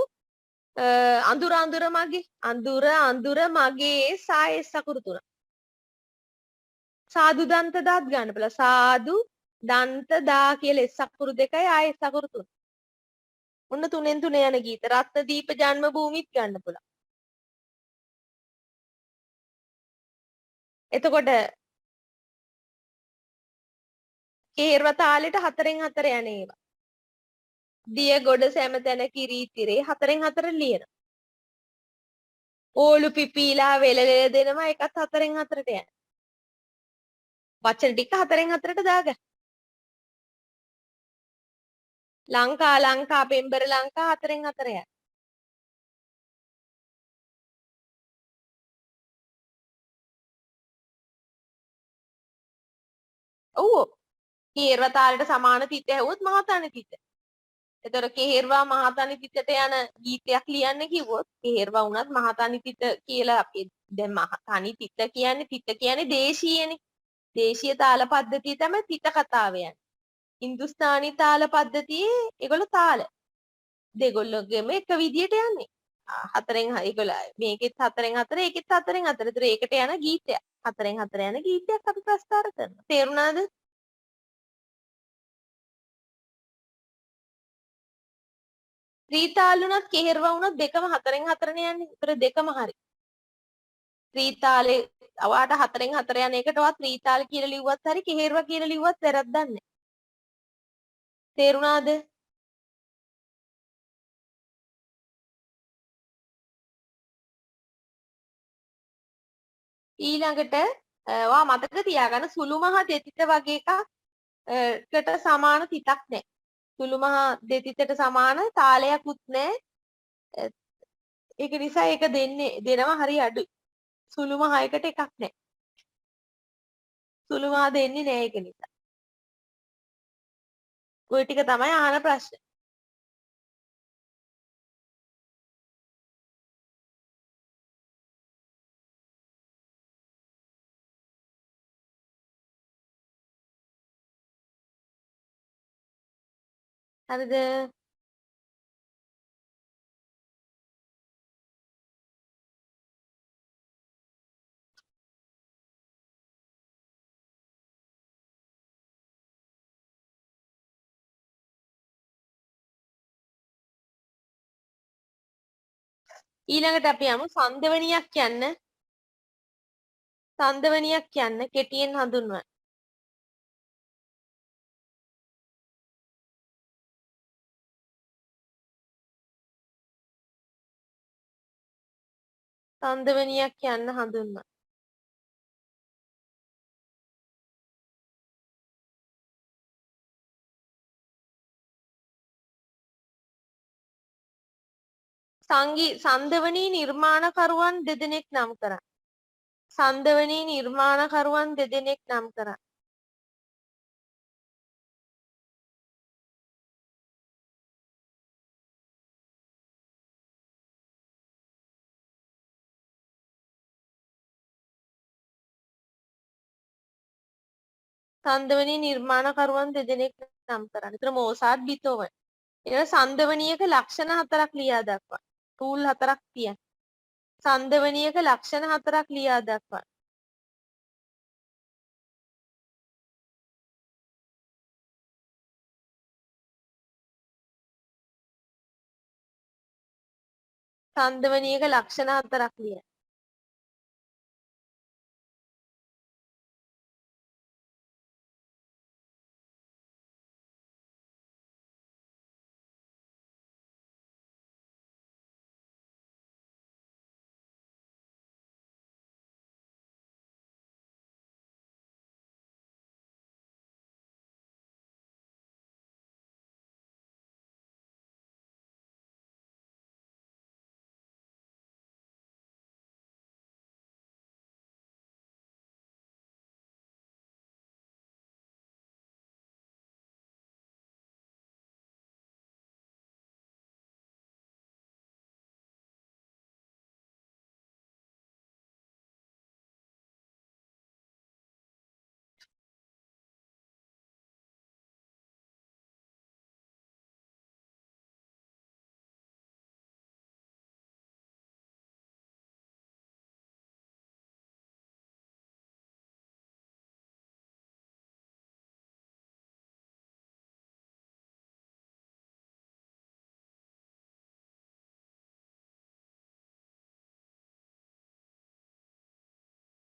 අඳුර අඳුර මගේ අඳුර අඳුර මගේ සායේ සකුරු තුන. සාදු දන්ත දාත් ගන්න බලා සාදු දන්ත දා කියලා එස් අකුරු දෙකයි ආයේ එස් අකුරු තුන. ඔන්න 3න් 3 යන ගීත රත්නදීප ජන්ම භූමිත් ගන්න පුළුවන්. එතකොට කේර්ව තාලෙට 4න් 4 යන ඒවා. දිය ගොඩ සෑම තැන කිරී තිරේ 4න් 4 ලියන. ඕලු පිපිලා වෙලෙල දෙනවා එකත් 4න් 4ට යන. වචන ටික 4න් 4ට දාගන්න. ලංකා ලංකා පෙම්බර ලංකා 4න් 4 යන. ඔව්. කේර්ව තාලෙට සමාන තිත ඇහුවොත් මහතන තිත. එතකොට කෙහෙර්වා මහතනි තිතට යන ගීතයක් ලියන්න කිව්වොත් කෙහෙර්වා වුණත් මහතනි තිත කියලා අපි දැන් මහතනි තිත කියන්නේ දේශීයනේ. දේශීය තාල පද්ධතිය තමයි තිත කතාව යන්නේ. හින්දුස්ථානි තාල පද්ධතියේ ඒගොල්ලෝ තාල දෙගොල්ලෝගෙම එක විදියට යන්නේ. 4න් ඒගොල්ලෝ මේකෙත් 4න් 4 ඒකෙත් 4න් 4. ඒතර ඒකට යන ගීතයක්. 4න් 4 යන ගීතයක් අපි ප්‍රස්තාර කරනවා. තේරුණාද? ත්‍රිතාල වුණත් කෙහෙර්වා වුණත් දෙකම 4න් 4නේ යන්නේ. ඒතර දෙකම හරි. ත්‍රිතාලේ අවාට 4න් 4 යන එකටවත් ත්‍රිතාල කියලා ලිව්වත් හරි කෙහෙර්වා කියලා ලිව්වත් වැරද්දක් නැහැ. තේරුණාද? ඊළඟට ඔයා මතක තියාගන්න සුළු මහ දෙතිත වගේ එකක් කට සමාන තිතක් නැහැ. සුළු මහ දෙතිතට සමාන තාලයක්වත් නැහැ. ඒක නිසා ඒක දෙනවා හරි අඩුයි. සුළු මහ එකට එකක් නැහැ. සුළු මහ දෙන්නේ නැහැ ඒක නිසා. ওই ටික තමයි අහන ප්‍රශ්න. හරිද? ඊළඟට අපි යමු සංදවනියක් කියන්න. සංදවනියක් කියන්න කෙටියෙන් හඳුන්වන්න. සංදවනියක් කියන්න හඳුන්වන්න. සංදවනී නිර්මාණකරුවන් දෙදෙනෙක් නම් කරන්න. සංදවනී නිර්මාණකරුවන් දෙදෙනෙක් නම් කරන්න. සංදවනී නිර්මාණකරුවන් දෙදෙනෙක් නම් කරන්න. ඒතර මෝසාට් බීතෝවන්. ඊළඟ සංදවනියක ලක්ෂණ 4ක් ලියා දක්වන්න. ටූල් 4ක් තියන්න. සංදවනියක ලක්ෂණ 4ක් ලියා දක්වන්න. සංදවනියක ලක්ෂණ 4ක් ලියන්න.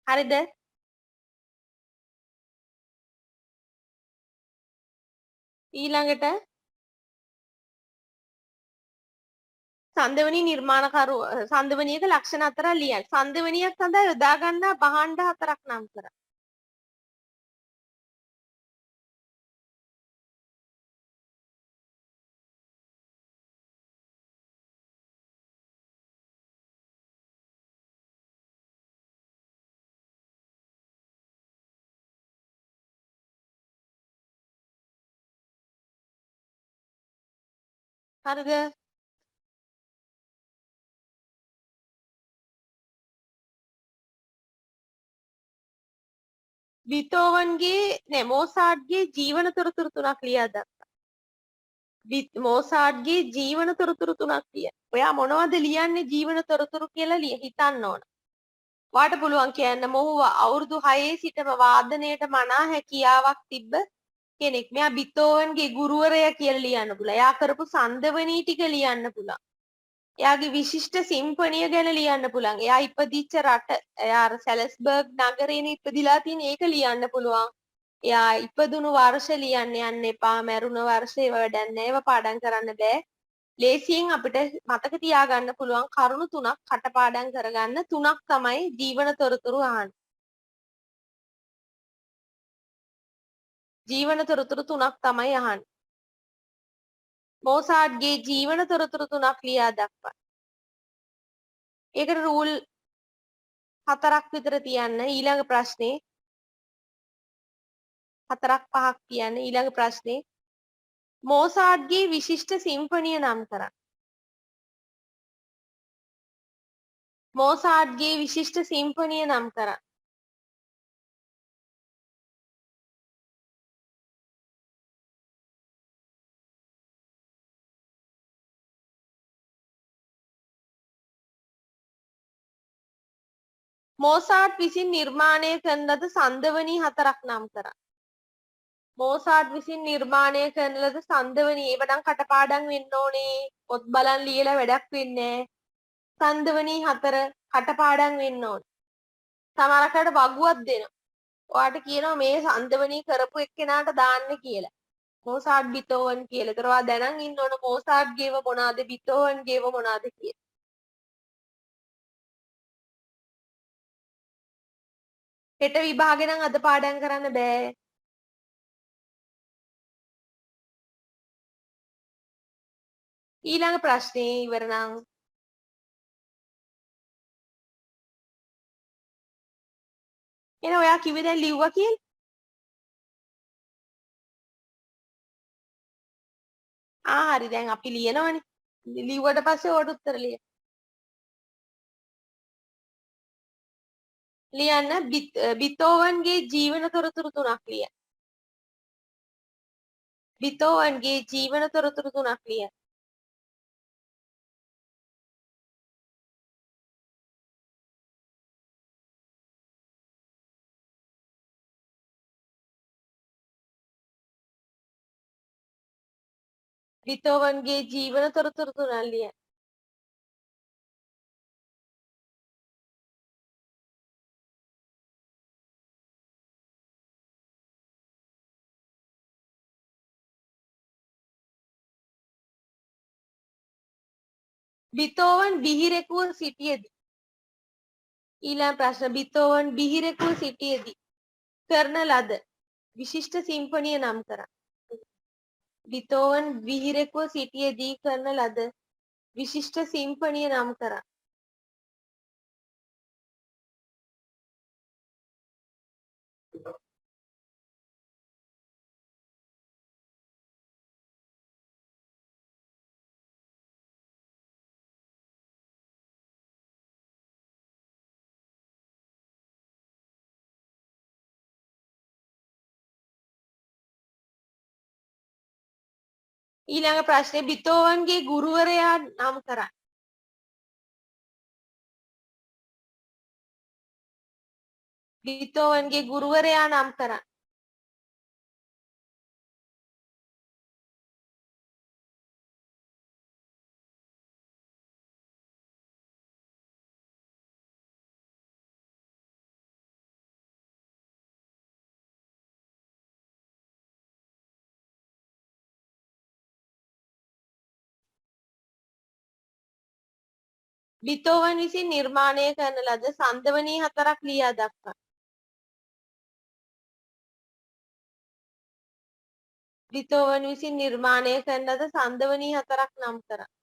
හරිද? ඊළඟට සංදවනී නිර්මාණකරු සංදවනියක ලක්ෂණ 4ක් ලියන්න. සංදවනියක් සඳහා යොදා ගන්නා භාණ්ඩ 4ක් නම් කරන්න. හරිද? බීතෝවන්ගේ නෑ මොසාර්ට්ගේ ජීවන තොරතුරු 3ක් ලියා දක්වන්න. මොසාර්ට්ගේ ජීවන තොරතුරු 3ක් ලියන්න. ඔයා මොනවද ලියන්නේ ජීවන තොරතුරු කියලා හිතන්න ඕන. ඔයාට පුළුවන් කියන්න මොහු අවුරුදු 6 සිටම වාදනයට මනා හැකියාවක් තිබ්බ කෙනෙක්. මෙයා බීතෝවන්ගේ ගුරුවරයා කියලා ලියන්න පුළුවන්. එයා කරපු සංදවනී ටික ලියන්න පුළුවන්. එයාගේ විශිෂ්ට සිම්පනිය ගැන ලියන්න පුළුවන්. එයා ඉපදිච්ච රට එයා අර සැලස්බර්ග් නගරේනේ ඉපදිලා තියෙන ඒක ලියන්න පුළුවන්. එයා ඉපදුණු වර්ෂ ලියන්න යන්න එපා. මැරුණ වර්ෂ ඒව වැඩක් නැහැ. ඒව පාඩම් කරන්න බෑ. ලේසියෙන් අපිට මතක තියාගන්න පුළුවන් කරුණු 3ක් කටපාඩම් කරගන්න 3ක් තමයි ජීවන තොරතුරු අහන්නේ. ජීවන තොරතුරු 3ක් තමයි අහන්නේ. මොසාර්ට්ගේ ජීවන තොරතුරු 3ක් ලියා දක්වන්න. ඒකට රූල් 4ක් විතර තියන්න. ඊළඟ ප්‍රශ්නේ 4ක් 5ක් තියන්න. ඊළඟ ප්‍රශ්නේ මොසාර්ට්ගේ විශිෂ්ට සිම්ෆනිය නම් කරන්න. මොසාර්ට්ගේ විශිෂ්ට සිම්ෆනිය නම් කරන්න. මොසාර්ට් විසින් නිර්මාණය කරන ලද සංදවනී 4ක් නම් කරන්න. මොසාර්ට් විසින් නිර්මාණය කරන ලද සංදවනී ඒව නම් කටපාඩම් වෙන්න ඕනේ. පොත් බලන් ලියලා වැඩක් වෙන්නේ නැහැ. සංදවනී 4 කටපාඩම් වෙන්න ඕනේ. සමහරකට වගුවක් දෙනවා. ඔයාට කියනවා මේ සංදවනී කරපු එක්කෙනාට දාන්න කියලා. මොසාර්ට් බීතෝවන් කියලා. ඒතර ඔයා දැනන් ඉන්න ඕන මොසාර්ට් ගේව මොනවාද බීතෝවන් ගේව මොනවාද කියලා. හෙට විභාගේ නම් අද පාඩම් කරන්න බෑ. ඊළඟ ප්‍රශ්නේ ඉවර නම් එහෙනම් ඔයා කිව්වේ දැන් ලිව්වා කියලා. හරි දැන් අපි ලියනවනේ. ලිව්වට පස්සේ ඕකට උත්තර ලියන්න. ලියන්න බීතෝවන්ගේ ජීවන තොරතුරු 3ක් ලියන්න. බීතෝවන්ගේ ජීවන තොරතුරු 3ක් ලියන්න. බීතෝවන්ගේ ජීවන තොරතුරු 3ක් ලියන්න. බීතෝවන් බිහිරෙකුව සිටියේදී ඊළඟ ප්‍රශ්න බීතෝවන් බිහිරෙකුව සිටියේදී කරන ලද විශිෂ්ට සිම්ෆනිය නම් කරන්න. බීතෝවන් බිහිරෙකුව සිටියේදී කරන ලද විශිෂ්ට සිම්ෆනිය නම් කරන්න. ඊළඟ ප්‍රශ්නේ බීතෝවන්ගේ ගුරුවරයා නම් කරන්න. බීතෝවන්ගේ ගුරුවරයා නම් කරන්න. බිතෝවන් විසින් නිර්මාණය කරන ලද සංදවනී 4ක් ලියා දක්වන්න. බිතෝවන් විසින් නිර්මාණය කරන ලද සංදවනී 4ක් නම් කරන්න.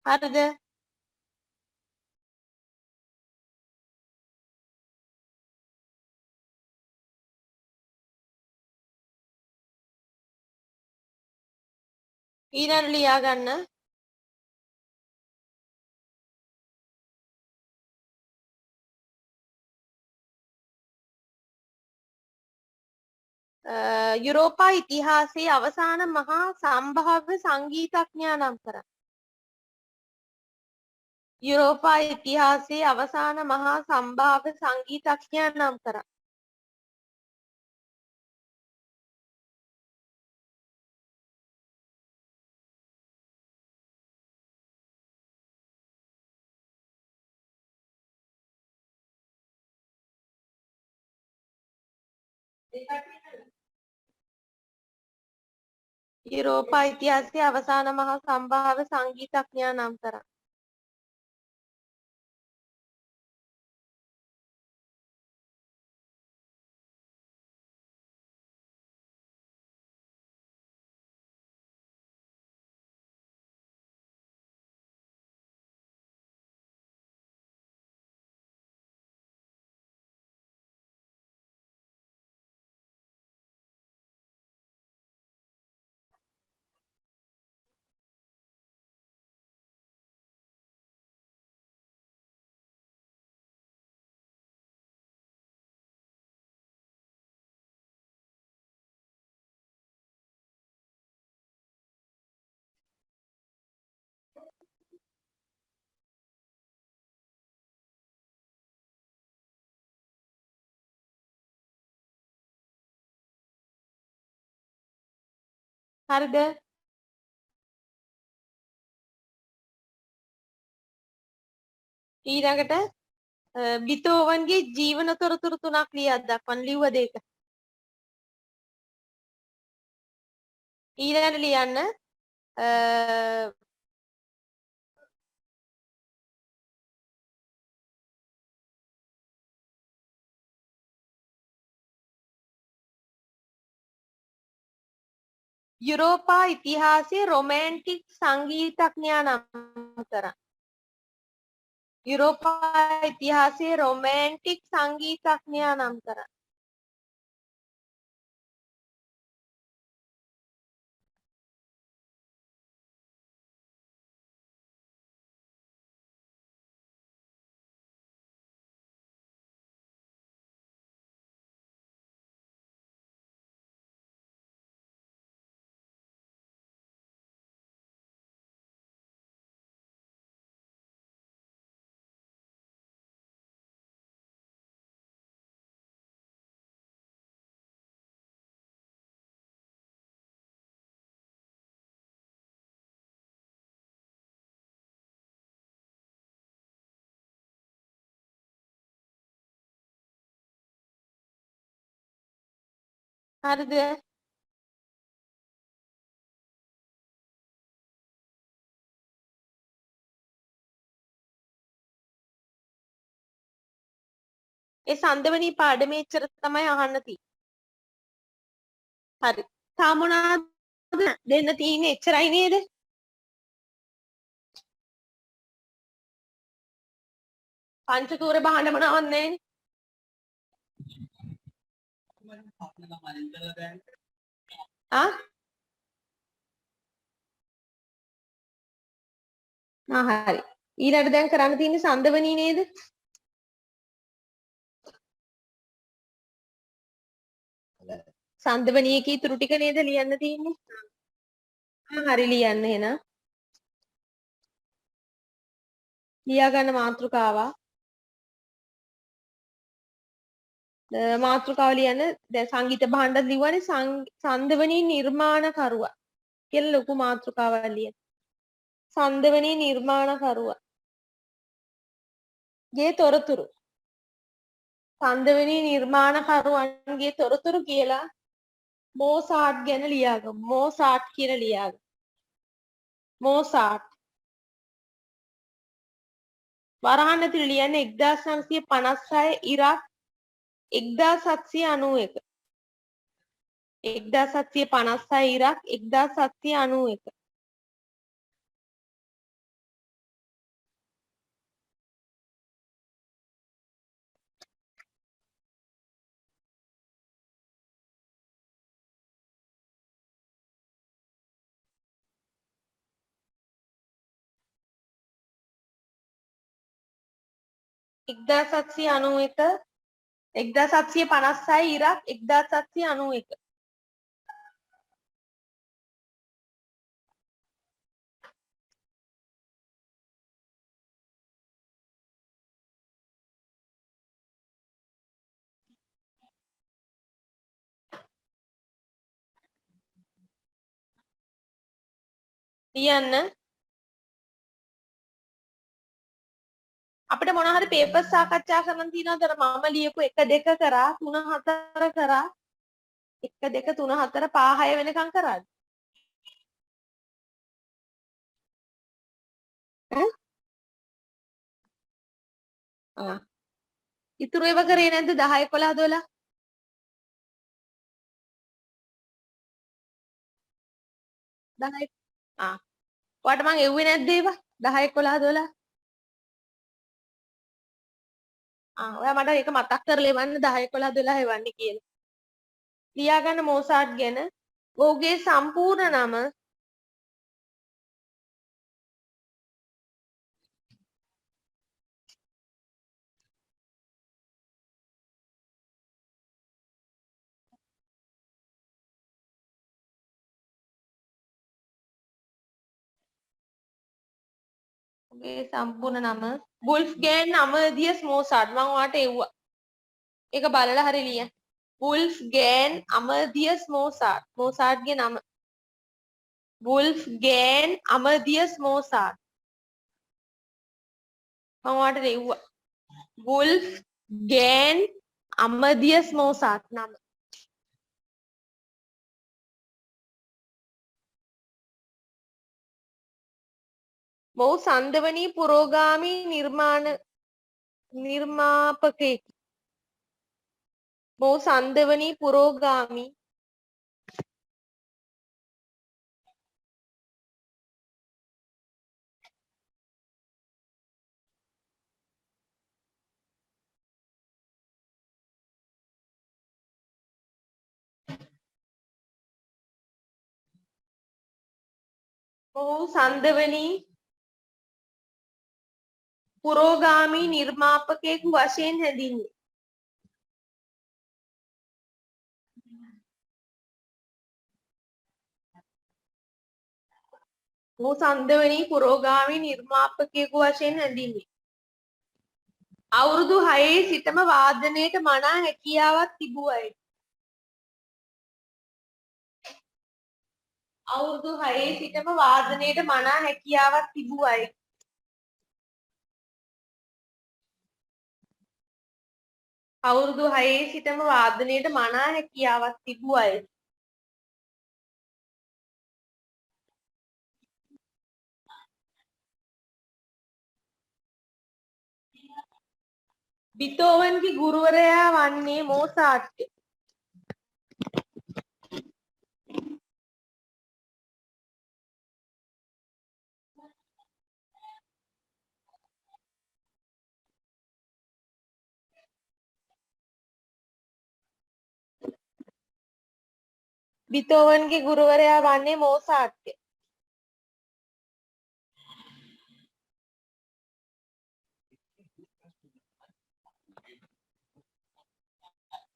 හරිද? ඊළඟ ලියා ගන්න. යුරෝපා ඉතිහාසයේ අවසාන මහා සම්භාව්‍ය සංගීතඥයා නම් කරන්න. යුරෝපා ඉතිහාසයේ අවසාන මහා සම්භාව්‍ය සංගීතඥයා නම් කරන්න. යුරෝපා ඉතිහාසයේ අවසාන මහා සම්භාව්‍ය සංගීතඥයා නම් කරන්න. හරිද? ඊළඟට බිතෝවන්ගේ ජීවන තොරතුරු 3ක් ලියා දක්වන්න. ලිව්ව දෙක. ඊළඟට ලියන්න යුරෝපා ඉතිහාසයේ රොමෑන්ටික් සංගීතඥයා නම් කරන්න. යුරෝපා ඉතිහාසයේ රොමෑන්ටික් සංගීතඥයා නම් කරන්න. හරිද? ඒ සංදවනී පාඩමේ එච්චර තමයි අහන්න තියෙන්නේ. හරි. තා මොනවද දෙන්න තියෙන්නේ? එච්චරයි නේද? පංචතූර බහන්න මොනවත් නැහැනේ. ආ? හරි. ඊළඟට දැන් කරන්න තියෙන්නේ සංදවනී නේද? සංදවනී එකේ ඉතුරු ටික නේද ලියන්න තියෙන්නේ? හරි ලියන්න එහෙනම්. ලියා ගන්න මාතෘකාව. මාතෘකාව ලියන්න. දැන් සංගීත භාණ්ඩ ලිව්වනේ සංදවනී නිර්මාණකරුවා කියලා ලොකු මාතෘකාවක් ලියන්න. සංදවනී නිර්මාණකරුවා ගේ තොරතුරු. සංදවනී නිර්මාණකරුවන්ගේ තොරතුරු කියලා මෝසාට් ගැන ලියාගමු. මෝසාට් කියලා ලියාගමු. මෝසාට් වරහන් ඇතුළේ ලියන්නේ 1956 ඉරාක් 1791 1756 ඉරාක් 1791 1791 1756 ඉරාක් 1791 ලියන්න. අපිට මොන හරි පේපර් සාකච්ඡා කරන්න තියෙනවද? මම ලියපු 1 2 කරා 3 4 කරා 1 2 3 4 5 6 වෙනකම් කරාද? ඈ? ආ. ඉතුරු ඒවා කරේ නැද්ද 10 11 12? දහය ඔයාට මං එව්වේ නැද්ද ඒවා 10 11 12? ඔයා මට ඒක මතක් කරලා එවන්න 10 11 12 එවන්නේ කියලා. ලියාගන්න මෝසාට් ගැන. ඔහුගේ සම්පූර්ණ නම ඔහුගේ සම්පූර්ණ නම වුල්ෆ්ගෑන් අමදියස් මෝසාට්. මං ඔයාට එව්වා. ඒක බලලා හරි ලියන්න. වුල්ෆ්ගෑන් අමදියස් මෝසාට්. මෝසාට්ගේ නම වුල්ෆ්ගෑන් අමදියස් මෝසාට්. මං ඔයාට එව්වා. වුල්ෆ්ගෑන් අමදියස් මෝසාට් නම. මොහු සංදවනී පුරෝගාමී නිර්මාපකයෙකි. මොහු සංදවනී පුරෝගාමී මොහු සංදවනී පුරෝගාමී නිර්මාපකයෙකු වශයෙන් හැඳින්වේ. මොහු සංදවනී පුරෝගාමී නිර්මාපකයෙකු වශයෙන් හැඳින්වේ. අවුරුදු 6 සිටම වාදනයට මනා හැකියාවක් තිබූ අය. අවුරුදු 6 සිටම වාදනයට මනා හැකියාවක් තිබූ අය. අවුරුදු 6 සිටම වාදනයට මනා හැකියාවක් තිබූ අය. බීතෝවන්ගේ ගුරුවරයා වන්නේ මෝසාට්ය. බීතෝවන්ගේ ගුරුවරයා වන්නේ මෝසාට්ය.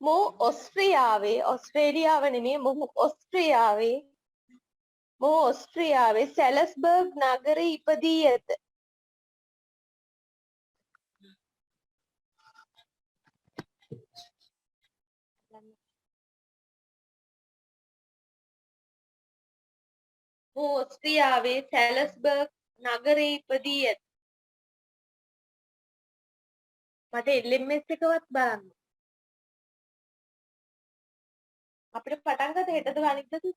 මොහු ඔස්ට්‍රියාවේ ඔස්ට්‍රේලියාව නෙමෙයි මොහු ඔස්ට්‍රියාවේ මොහු ඕස්ට්‍රියාවේ සැලස්බර්ග් නගරයේ ඉපදී ඇත. මොහු ඕස්ට්‍රියාවේ සැලස්බර්ග් නගරයේ ඉපදී ඇත. මට LMS එකවත් බලන්න. අපිට පටන් ගන්න හෙටද අනිද්දාද?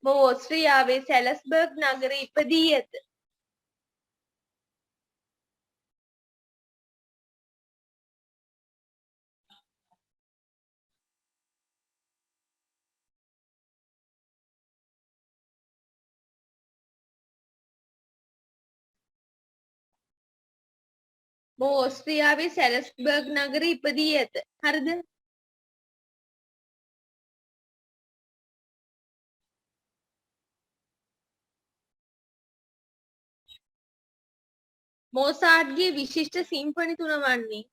මොහු ඕස්ට්‍රියාවේ සැලස්බර්ග් නගරයේ ඉපදී ඇත. මොහු ඕස්ට්‍රියාවේ සැලස්බර්ග් නගරයේ ඉපදී ඇත. හරිද? මොසාර්ට්ගේ විශිෂ්ට සිම්පනි තුන වන්නේ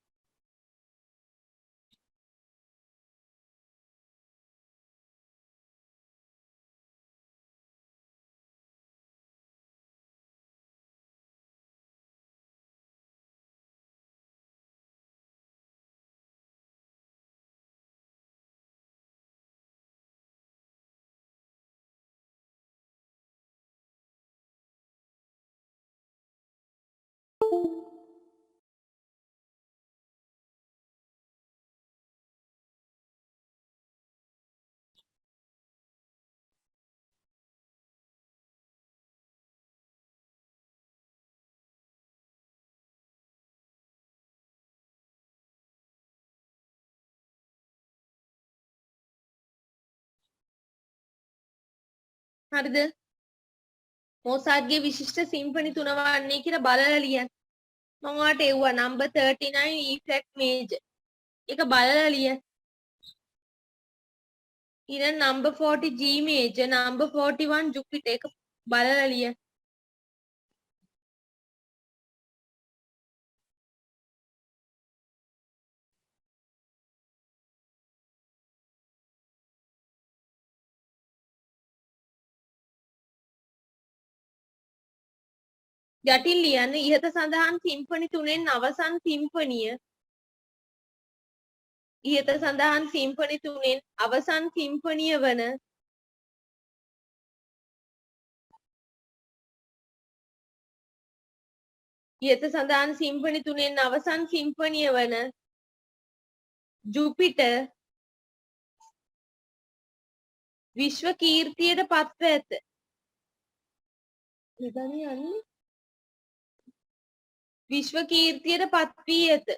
හරිද? මොසාර්ට්ගේ විශිෂ්ට සිම්පනි තුන වන්නේ කියලා බලලා ලියන්න. මම ඔයාලට එව්වා number 39 E flat major. ඒක බලලා ලියන්න. ඊළඟ number 40 G major, number 41 Jupiter. ඒක බලලා ලියන්න. යටින් ලියන්න ඉහත සඳහන් සිම්පනි තුනෙන් අවසන් සිම්පනිය ඉහත සඳහන් සිම්පනි තුනෙන් අවසන් සිම්පනිය වන ඉහත සඳහන් සිම්පනි තුනෙන් අවසන් සිම්පනිය වන ජුපිටර් විශ්ව කීර්තියට පත්ව ඇත. එදන් යන්නේ විශ්ව කීර්තියට පත් වී ඇත.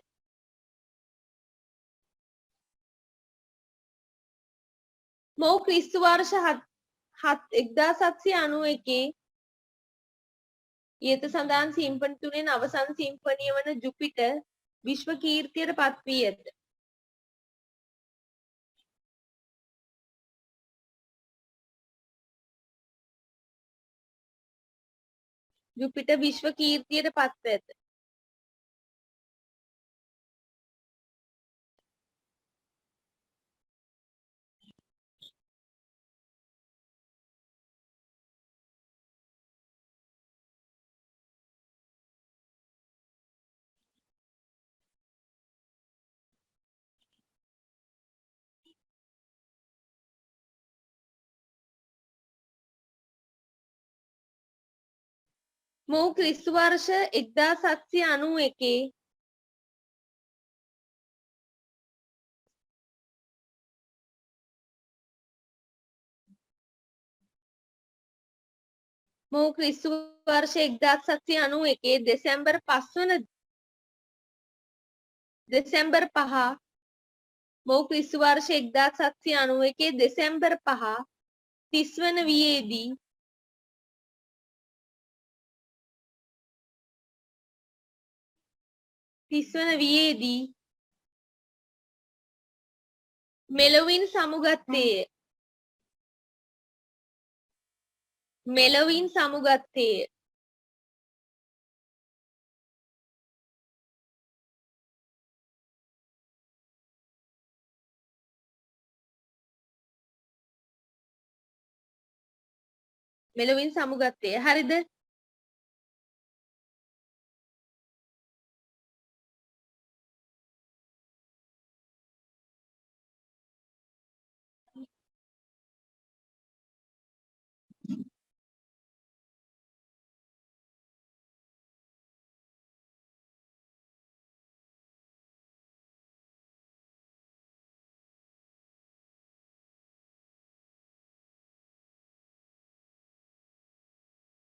මොහු ක්‍රිස්තු වර්ෂ 1791 ඉහත සඳහන් සිම්පනි තුනෙන් අවසන් සිම්පනිය වන ජුපිටර් විශ්ව කීර්තියට පත් වී ඇත. ජුපිටර් විශ්ව කීර්තියට පත්ව ඇත. මොහු ක්‍රිස්තු වර්ෂ 1791 මොහු ක්‍රිස්තු වර්ෂ 1791 දෙසැම්බර් 5 වන දෙසැම්බර් 5 මොහු ක්‍රිස්තු වර්ෂ 1791 දෙසැම්බර් 5 30 වන වියේදී මෙලොවින් සමුගත්තේය. මෙලොවින් සමුගත්තේය. මෙලොවින් සමුගත්තේ. හරිද?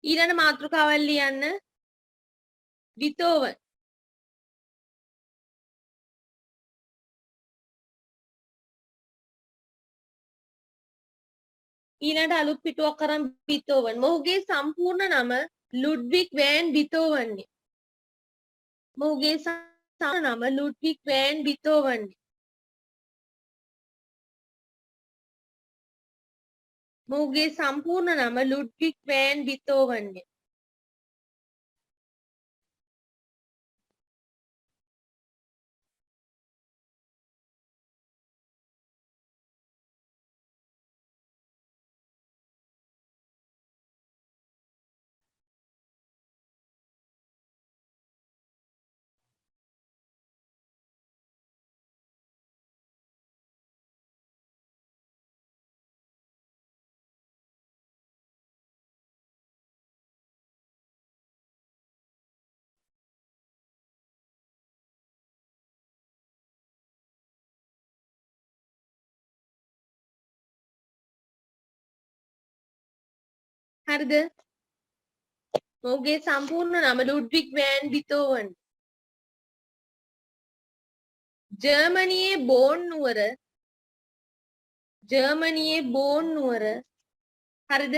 ඊළඟ මාතෘකාවල් ලියන්න. විතෝවන්. ඊළඟට අලුත් පිටුවක් අරන් බීතෝවන්. මොහුගේ සම්පූර්ණ නම ලුඩ්විග් වෑන් බීතෝවන්ය. මොහුගේ සම්පූර්ණ නම ලුඩ්විග් වෑන් බීතෝවන්ය. මොහුගේ සම්පූර්ණ නම ලුඩ්විග් වෑන් බීතෝවන්ය. හරිද? මොහුගේ සම්පූර්ණ නම ලුඩ්විග් වෑන් බීතෝවන්. ජර්මනියේ බෝන් නුවර හරිද?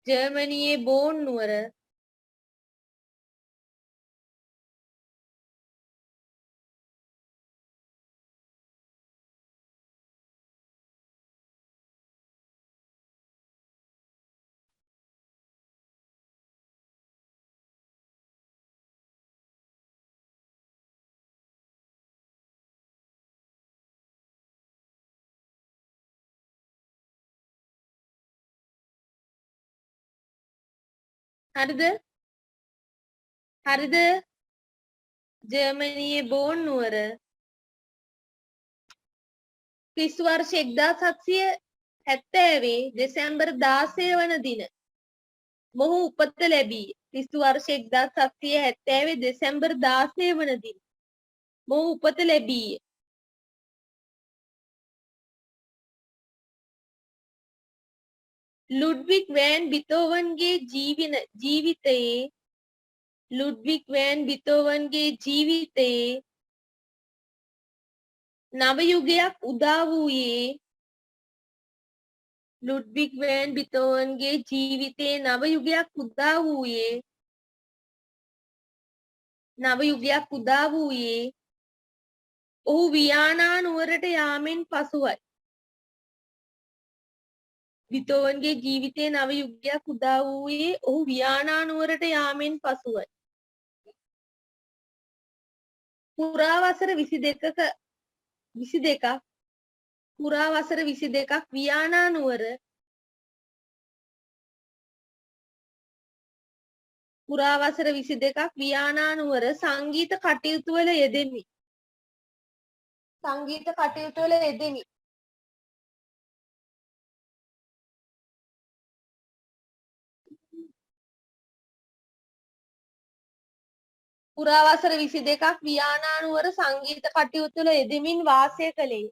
ජර්මනියේ බෝන් නුවර හරිද? හරිද? ජර්මනියේ බෝන් නුවර ක්‍රිස්තු වර්ෂ 1770 දෙසැම්බර් 16 වන දින මොහු උපත ලැබී. ක්‍රිස්තු වර්ෂ 1770 දෙසැම්බර් 16 වන දින මොහු උපත ලැබීය. ලුඩ්විග් වෑන් බීතෝවන්ගේ ජීවිතයේ නව යුගයක් උදා වූයේ ලුඩ්විග් වෑන් බීතෝවන්ගේ ජීවිතයේ නව යුගයක් උදා වූයේ ඔහු වියානා නුවරට යාමෙන් පසුවයි. බීතෝවන්ගේ ජීවිතයේ නව යුගයක් උදා වූයේ ඔහු වියානා නුවරට යාමෙන් පසුවයි. පුරා වසර 22ක් වියානා නුවර සංගීත කටයුතු වල යෙදෙමි. පුරා වසර 22ක් වියානා නුවර සංගීත කටයුතු වල යෙදෙමින් වාසය කළේ.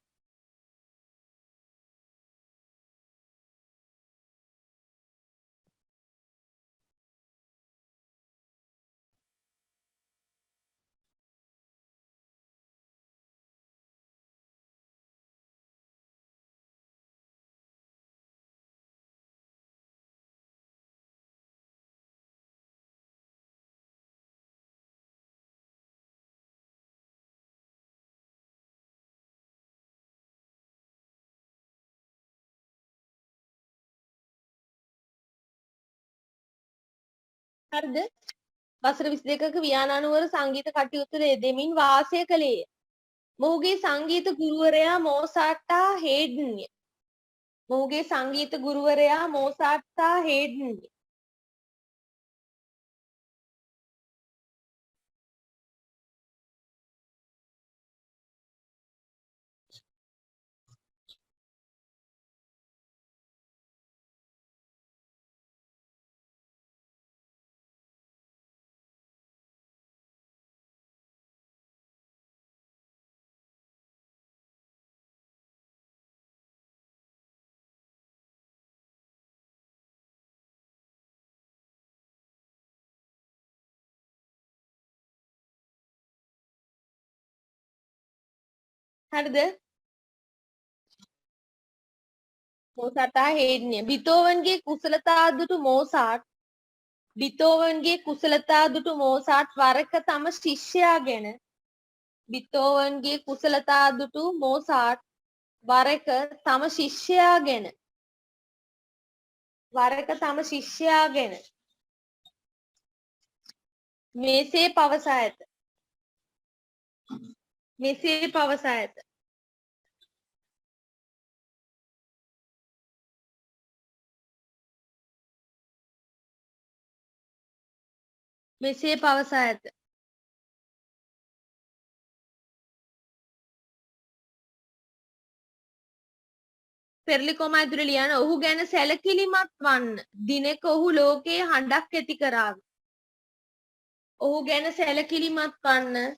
හරිද? වසර 22ක වියානා නුවර සංගීත කටයුතු වල යෙදෙමින් වාසය කළේය. මොහුගේ සංගීත ගුරුවරයා මොසාට් හා හේඩ්න්ය. මොහුගේ සංගීත ගුරුවරයා මෝසාට් සහ හේඩ්න්. හරිද? මෝසාට් සහ හේඩ්න්. බීතෝවන්ගේ කුසලතා දුටු මෝසාට් බීතෝවන්ගේ කුසලතා දුටු මෝසාට් වරක තම ශිෂ්‍යයා ගැන බීතෝවන්ගේ කුසලතා දුටු මෝසාට් වරක තම ශිෂ්‍යයා ගැන මෙසේ පවසා ඇත. මෙසේ පවසා ඇත. මෙසේ පවසා ඇත. පෙරලිකොමා ඇතුළේ ලියන ඔහු ගැන සැලකිලිමත් වන්න. දිනෙක ඔහු ලෝකයේ හඬක් ඇති කරාවි. ඔහු ගැන සැලකිලිමත් වන්න.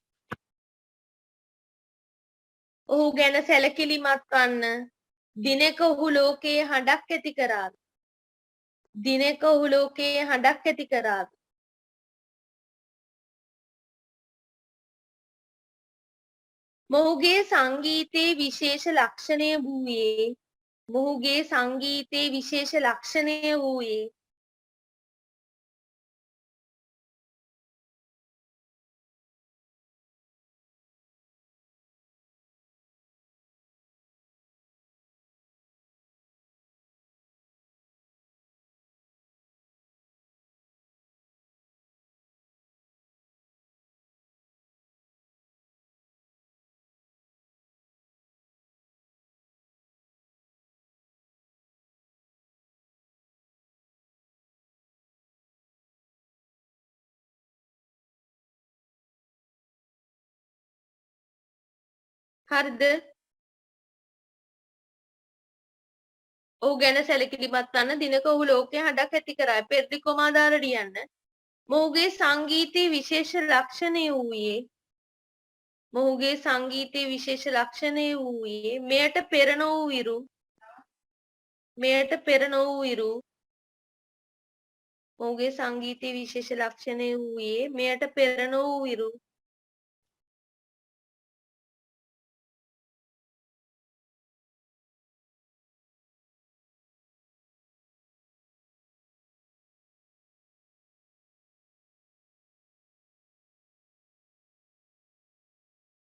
ඔහු ගැන සැලකිලිමත් වන්න. දිනෙක ඔහු ලෝකයේ හඬක් ඇති කරාවි. දිනෙක ඔහු ලෝකයේ හඬක් ඇති කරාවි. මොහුගේ සංගීතයේ විශේෂ ලක්ෂණය වූයේ මොහුගේ සංගීතයේ විශේෂ ලක්ෂණය වූයේ හරිද? ඔහු ගැන සැලකිලිමත් වන්න. දිනක ඔහු ලෝකයේ හඬක් ඇති කරයි. පෙරලිකොමා දාලා ලියන්න. මොහුගේ සංගීතයේ විශේෂ ලක්ෂණය වූයේ මොහුගේ සංගීතයේ විශේෂ ලක්ෂණය වූයේ මෙයට පෙර නොවූ විරු මොහුගේ සංගීතයේ විශේෂ ලක්ෂණය වූයේ මෙයට පෙර නොවූ විරු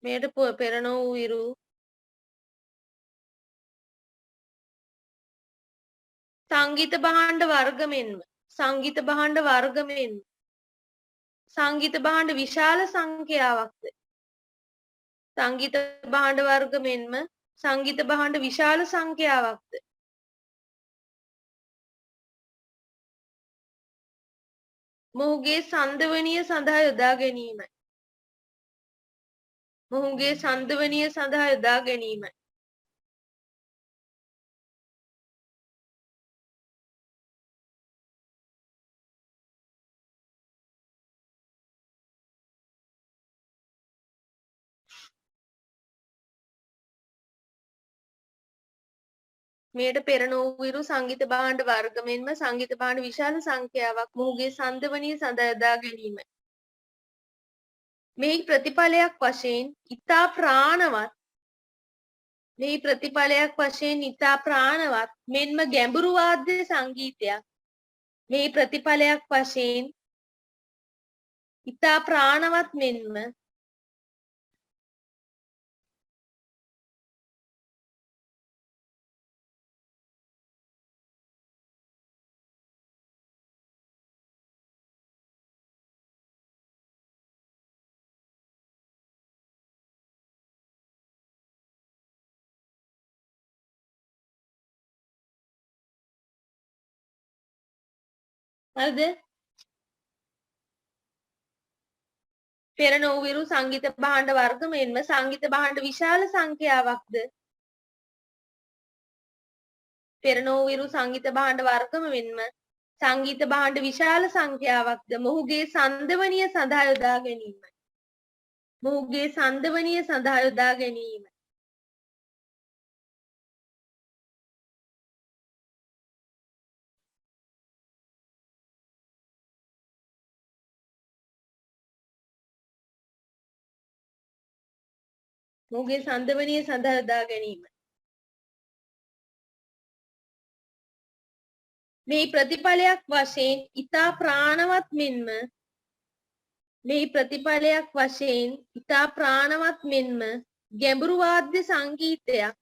මෙයට පෙර නොවූ විරු සංගීත භාණ්ඩ වර්ග මෙන්ම සංගීත භාණ්ඩ විශාල සංඛ්‍යාවක්ද සංගීත භාණ්ඩ වර්ග මෙන්ම සංගීත භාණ්ඩ විශාල සංඛ්‍යාවක්ද මොහුගේ සංදවනිය සඳහා යොදා ගැනීමයි. මොහුගේ සංදවනිය සඳහා යොදා ගැනීමයි. මෙයට පෙර නොවූ විරු සංගීත භාණ්ඩ වර්ග මෙන්ම සංගීත භාණ්ඩ විශාල සංඛ්‍යාවක් මොහුගේ සංදවනිය සඳහා යොදා ගැනීමයි. මෙහි ප්‍රතිඵලයක් වශයෙන් ඉතා ප්‍රාණවත් මෙන්ම ගැඹුරු වාද්‍ය සංගීතයක් මෙහි ප්‍රතිඵලයක් වශයෙන් ඉතා ප්‍රාණවත් මෙන්ම හරිද? පෙර නොවිරු සංගීත භාණ්ඩ වර්ග මෙන්ම සංගීත භාණ්ඩ විශාල සංඛ්‍යාවක්ද පෙර නොවිරු සංගීත භාණ්ඩ වර්ගම මෙන්ම සංගීත භාණ්ඩ විශාල සංඛ්‍යාවක්ද මොහුගේ සංදවනිය සඳහා යොදා ගැනීමයි. මොහුගේ සංදවනිය සඳහා යොදා ගැනීම. මොහුගේ සංදවනිය සඳහා යොදා ගැනීම. මේ ප්‍රතිඵලයක් වශයෙන් ඊතා ප්‍රාණවත් මෙන්ම මේ ප්‍රතිඵලයක් වශයෙන් ඊතා ප්‍රාණවත් මෙන්ම ගැඹුරු වාද්‍ය සංගීතයක්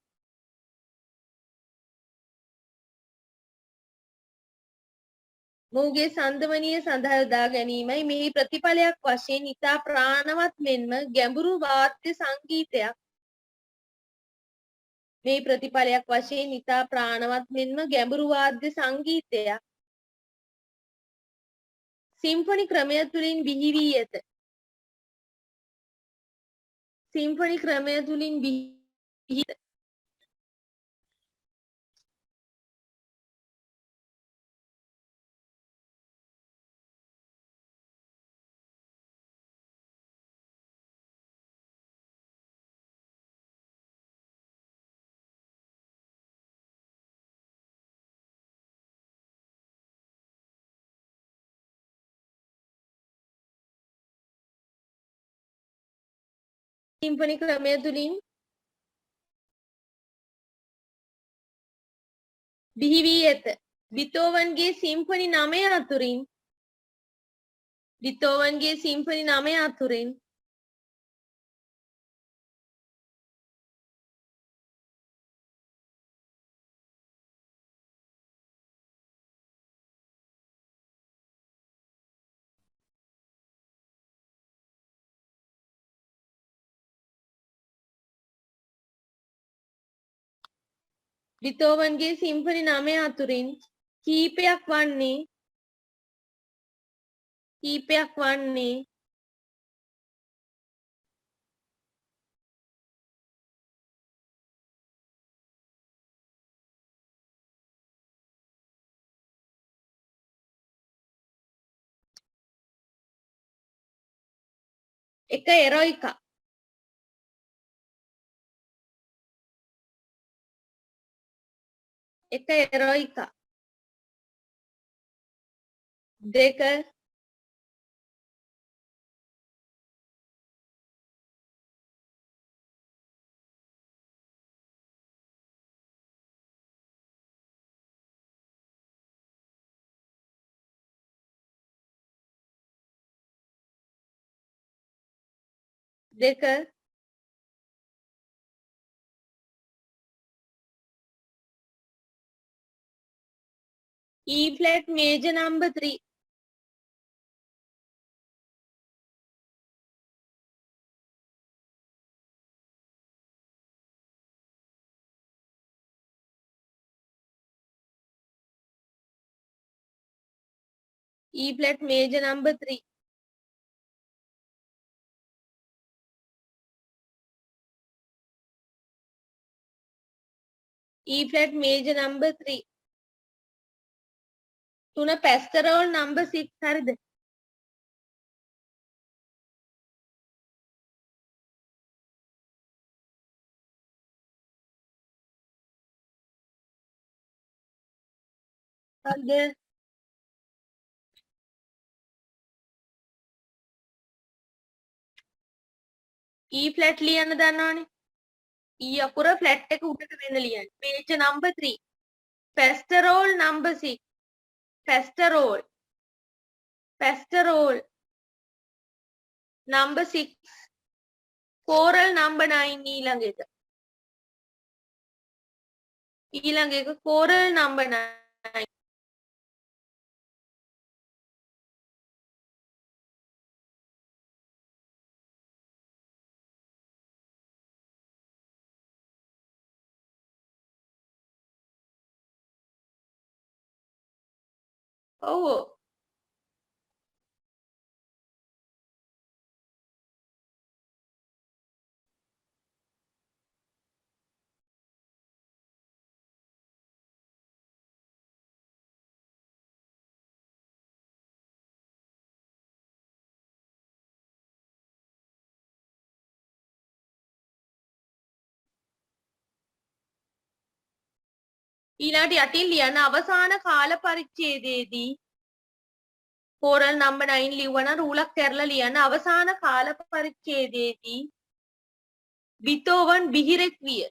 මොහුගේ සංදවනිය සඳහා යොදා ගැනීමයි මෙහි ප්‍රතිඵලයක් වශයෙන් ඊතා ප්‍රාණවත් මෙන්ම ගැඹුරු වාද්‍ය සංගීතයක් මේ ප්‍රතිඵලයක් වශයෙන් ඊතා ප්‍රාණවත් මෙන්ම ගැඹුරු වාද්‍ය සංගීතයක් සිම්ෆොනි ක්‍රමය තුළින් බිහි වී ඇත. සිම්ෆොනි ක්‍රමය තුළින් බිහි සිම්ෆොනි ක්‍රමය තුළින් බිහි වී ඇත. බීතෝවන්ගේ සිම්ෆොනි 9 අතුරින් බීතෝවන්ගේ සිම්ෆොනි 9 අතුරින් බීතෝවන්ගේ සිම්ෆොනි 9 අතුරින් කීපයක් වන්නේ එක එරොයිකා එක එරොයිකා දෙක දෙක E flat major number 3 E flat major number 3 E flat major number 3 තුන පැස්කරෝල් number 6 හරිද? හරිද? E flat ලියන්න දන්නවනේ. E අකුර flat එක උඩට වෙන ලියන්න. major number 3 පැස්කරෝල් number 6 පැස්කරෝල් number 6 coral number 9 ඊළඟ එක coral number 9 ඔව් ඊළඟට යටින් ලියන්න අවසාන කාල පරිච්ඡේදයේදී කෝරල් නම්බර් 9 ලිව්වනම් රූලක් කරලා ලියන්න අවසාන කාල පරිච්ඡේදයේදී බිතෝවන් බිහිරෙක් විය.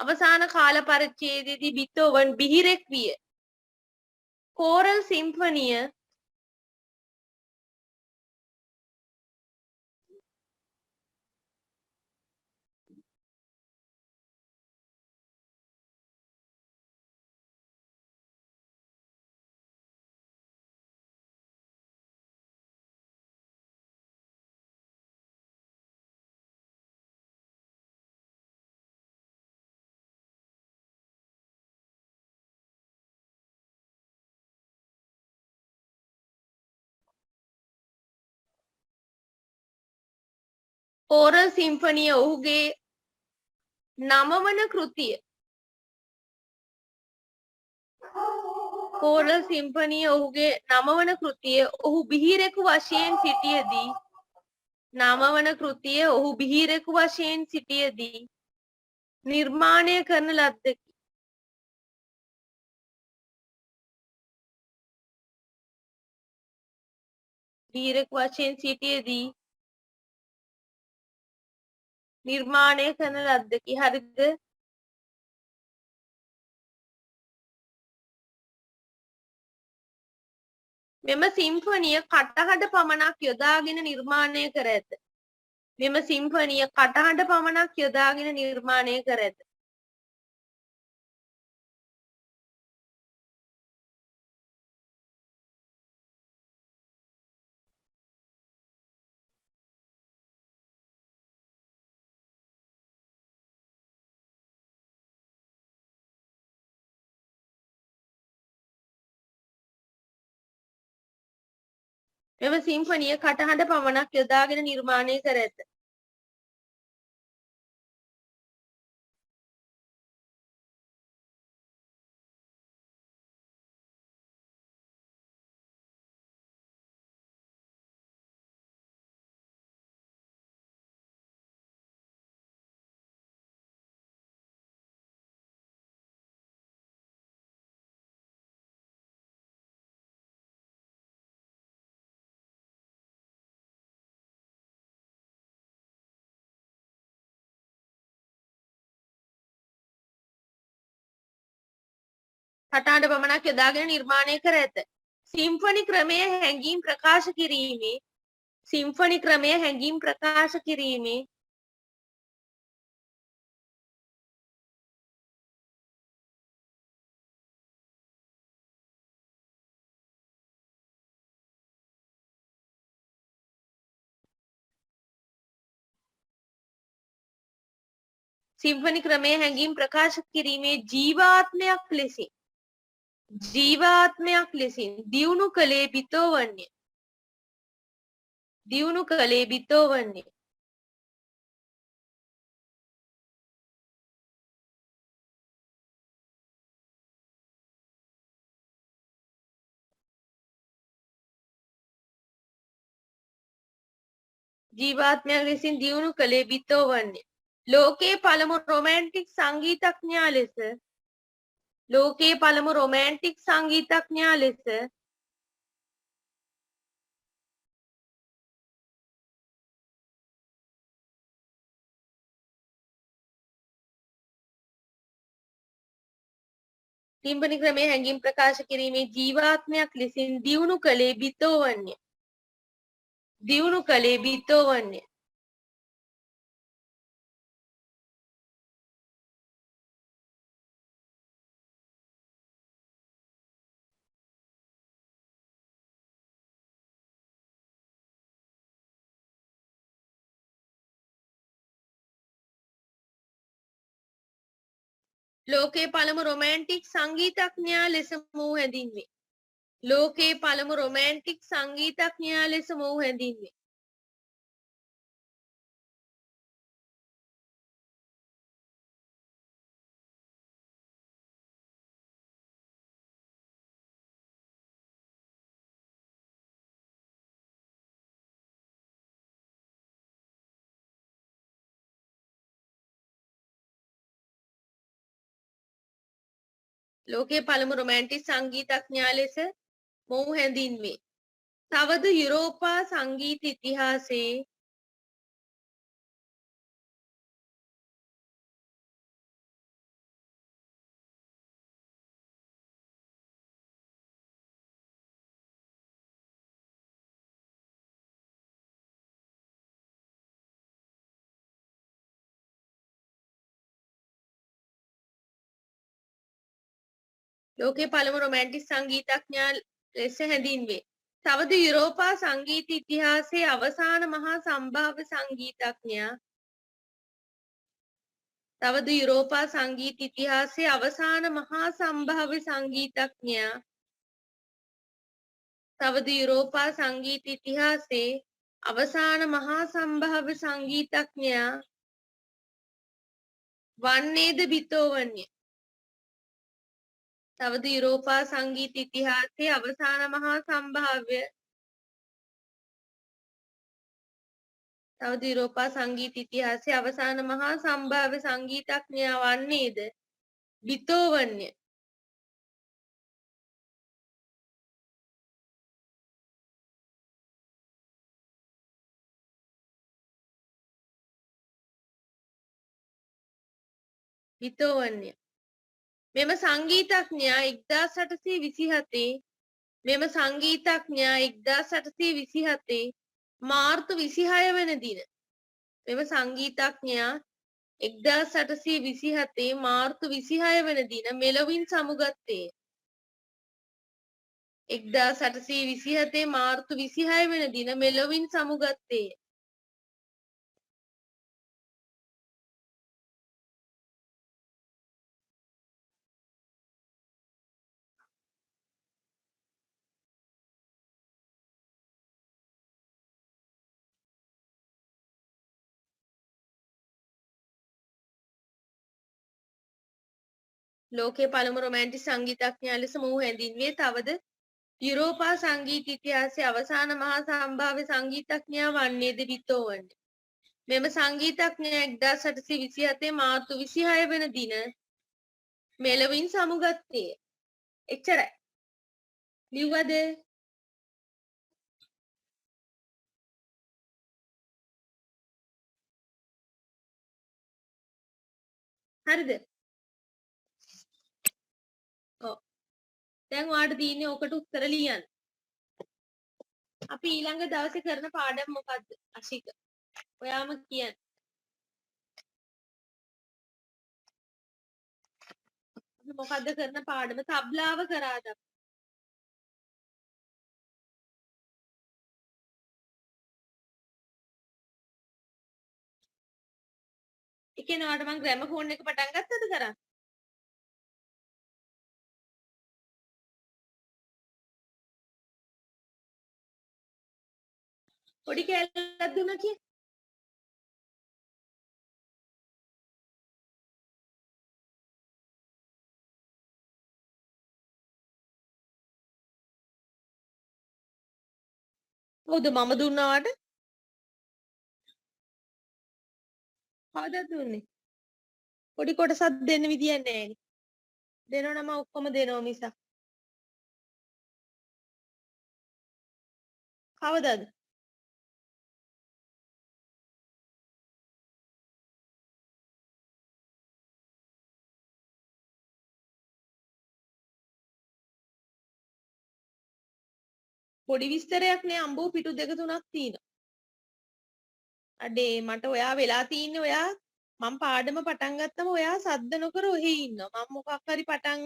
අවසාන කාල පරිච්ඡේදයේදී බිතෝවන් බිහිරෙක් විය. කෝරල් සිම්ෆනිය කෝරල් සිම්ෆනිය ඔහුගේ 9 වන කෘතිය. කෝරල් සිම්ෆනිය ඔහුගේ 9 වන කෘතිය. ඔහු බිහිරෙකු වශයෙන් සිටියදී 9 වන කෘතිය ඔහු බිහිරෙකු වශයෙන් සිටියදී නිර්මාණය කරන ලද්දකි. බිහිරෙකු වශයෙන් සිටියදී නිර්මාණය කරන ලද්දකි. හරිද? මෙම සිම්ෆනිය කටහඬ පමණක් යොදාගෙන නිර්මාණය කර ඇත. මෙම සිම්ෆනිය කටහඬ පමණක් යොදාගෙන නිර්මාණය කර ඇත. මෙම සිම්ෆනිය කටහඬ පමණක් යොදාගෙන නිර්මාණය කර ඇත. කටහඬ පමණක් යොදාගෙන නිර්මාණය කර ඇත. සිම්ෆනි ක්‍රමය හැඟීම් ප්‍රකාශ කිරීමේ සිම්ෆනි ක්‍රමය හැඟීම් ප්‍රකාශ කිරීමේ සිම්ෆනි ක්‍රමය හැඟීම් ප්‍රකාශ කිරීමේ ජීවාත්මයක් ලෙසින් දියුණු කළේ බිතෝවන්ය. දියුණු කළේ බිතෝවන්ය. ජීවාත්මයක් ලෙසින් දියුණු කළේ බිතෝවන්ය. ලෝකයේ පළමු රොමැන්ටික් සංගීතඥයා ලෙස ලෝකයේ පළමු රොමැන්ටික් සංගීතඥයා ලෙස සිම්ෆනි ක්‍රමය හැඟීම් ප්‍රකාශ කිරීමේ ජීවාත්මයක් ලෙසින් දියුණු කළේ බිතෝවන්ය. දියුණු කළේ බිතෝවන්ය. ලෝකේ පළමු රොමෑන්ටික් සංගීතඥයා ලෙස මොහු හැඳින්වේ. ලෝකේ පළමු රොමෑන්ටික් සංගීතඥයා ලෙස මොහු හැඳින්වේ. ලෝකේ පළමු රොමෑන්ටික් සංගීතඥයා ලෙස මොහු හැඳින්වේ. තවද යුරෝපා සංගීත ඉතිහාසයේ ලෝකේ පළමු රොමෑන්ටික් සංගීතඥයා ලෙස හැඳින්වේ. තවද යුරෝපා සංගීත ඉතිහාසයේ අවසාන මහා සම්භාව්‍ය සංගීතඥයා තවද යුරෝපා සංගීත ඉතිහාසයේ අවසාන මහා සම්භාව්‍ය සංගීතඥයා තවද යුරෝපා සංගීත ඉතිහාසයේ අවසාන මහා සම්භාව්‍ය සංගීතඥයා වන්නේද බීතෝවන්ය. තවද යුරෝපා සංගීත ඉතිහාසයේ අවසාන මහා සම්භාව්‍ය තවද යුරෝපා සංගීත ඉතිහාසයේ අවසාන මහා සම්භාව්‍ය සංගීතඥයා වන්නේද බීතෝවන්ය. බීතෝවන්ය. මෙම සංගීතඥයා 1827 මාර්තු 26 වන දින මෙම සංගීතඥයා 1827 මාර්තු 26 වන දින මෙලොවින් සමුගත්තේය. 1827 මාර්තු 26 වන දින මෙලොවින් සමුගත්තේය. ලෝකයේ පළමු රොමෑන්ටික් සංගීතඥයා ලෙස මොහු හැඳින්වේ. තවද යුරෝපා සංගීත ඉතිහාසයේ අවසාන මහා සම්භාව්‍ය සංගීතඥයා වන්නේද බීතෝවන්ය. මෙම සංගීතඥයා 1827 මාර්තු 26 වන දින මෙලොවින් සමුගත්තේය. එච්චරයි. ලිව්වද? හරිද? ඔව්. දැන් ඔයාලට තියෙන්නේ ඔකට උත්තර ලියන්න. අපි ඊළඟ දවසේ කරන පාඩම මොකද්ද? අශික. ඔයාම කියන්න. අපි මොකද්ද කරන පාඩම? තබ්ලාව කරාද? ඒ කියන්නේ ඔයාලට මම ග්‍රැමෆෝන් එක පටන් ගත්තද කරා? පොඩි කැලලක් දුන්නා කිය. හවුද මම දුන්නා ඔයාලට? කවදාද දුන්නේ? පොඩි කොටසක් දෙන්න විදියක් නැහැ. දෙනවා නම් ඔක්කොම දෙනවා මිසක්. කවදාද? පොඩි විස්තරයක් නේ අම්බෝ පිටු දෙක තුනක් තියෙනවා. අඩේ මට ඔයා වෙලා තින්නේ ඔයා මම පාඩම පටන් ගත්තම ඔයා සද්ද නොකර ඔහේ ඉන්නවා. මම මොකක් හරි පටන්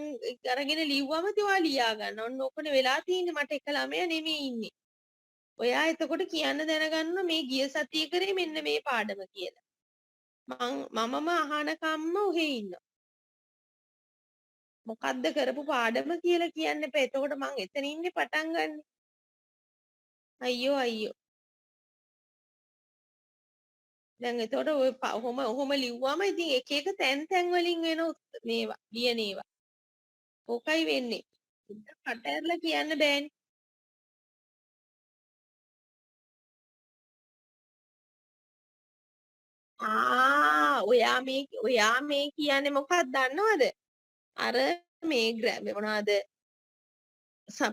අරගෙන ලිව්වම ඉතින් ඔයා ලියා ගන්න. ඔන්න ඔකනේ වෙලා තින්නේ මට එක ළමයා නෙමෙයි ඉන්නේ. ඔයා එතකොට කියන්න දැනගන්න මේ ගිය සතියේ කරේ මෙන්න මේ පාඩම කියලා. මමම අහනකම්ම ඔහේ ඉන්නවා. මොකද්ද කරපු පාඩම කියලා කියන්න එපා. එතකොට මං එතන ඉන්නේ පටන් ගන්න. අයියෝ අයියෝ. දැන් එතකොට ඔය ඔහොම ලිව්වම ඉතින් එක එක තැන් වලින් වෙන මේවා ලියන ඒවා. ඕකයි වෙන්නේ. කට ඇරලා කියන්න බෑනේ. ඔයා මේ කියන්නේ මොකක්ද දන්නවද? අර මේ මොනවද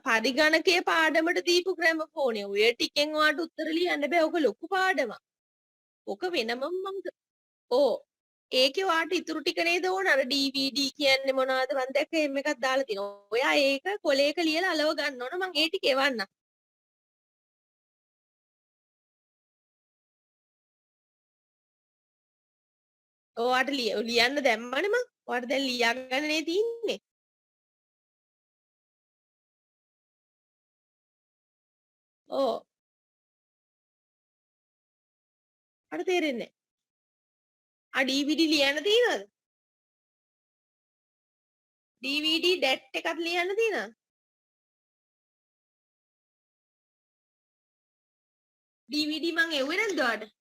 පරිගණකයේ පාඩමට දීපු ග්‍රැමෆෝනේ ඔය ටිකෙන් ඔයාට උත්තර ලියන්න බෑ. ඔක ලොකු පාඩමක්. ඔක වෙනමම මම ඒකේ ඔයාට ඉතුරු ටික නේද ඕන අර DVD කියන්නේ මොනවද මන් දැක්ක එහෙම එකක් දාලා තිනවා. ඔයා ඒක කොලේක ලියලා අලව ගන්න ඕන. මං ඒ ටික එවන්නම්. ඔයාට ලියන්න දැම්මනේ මං. ඔයාට දැන් ලියාගන්නනේ තියෙන්නේ. ඕ. අර තේරෙන්නේ නැහැ. DVD ලියන්න තියෙනවද? DVD ඩැට් එකක් ලියන්න තියෙනවද? DVD මං එව්වේ නැද්ද ඔයාට?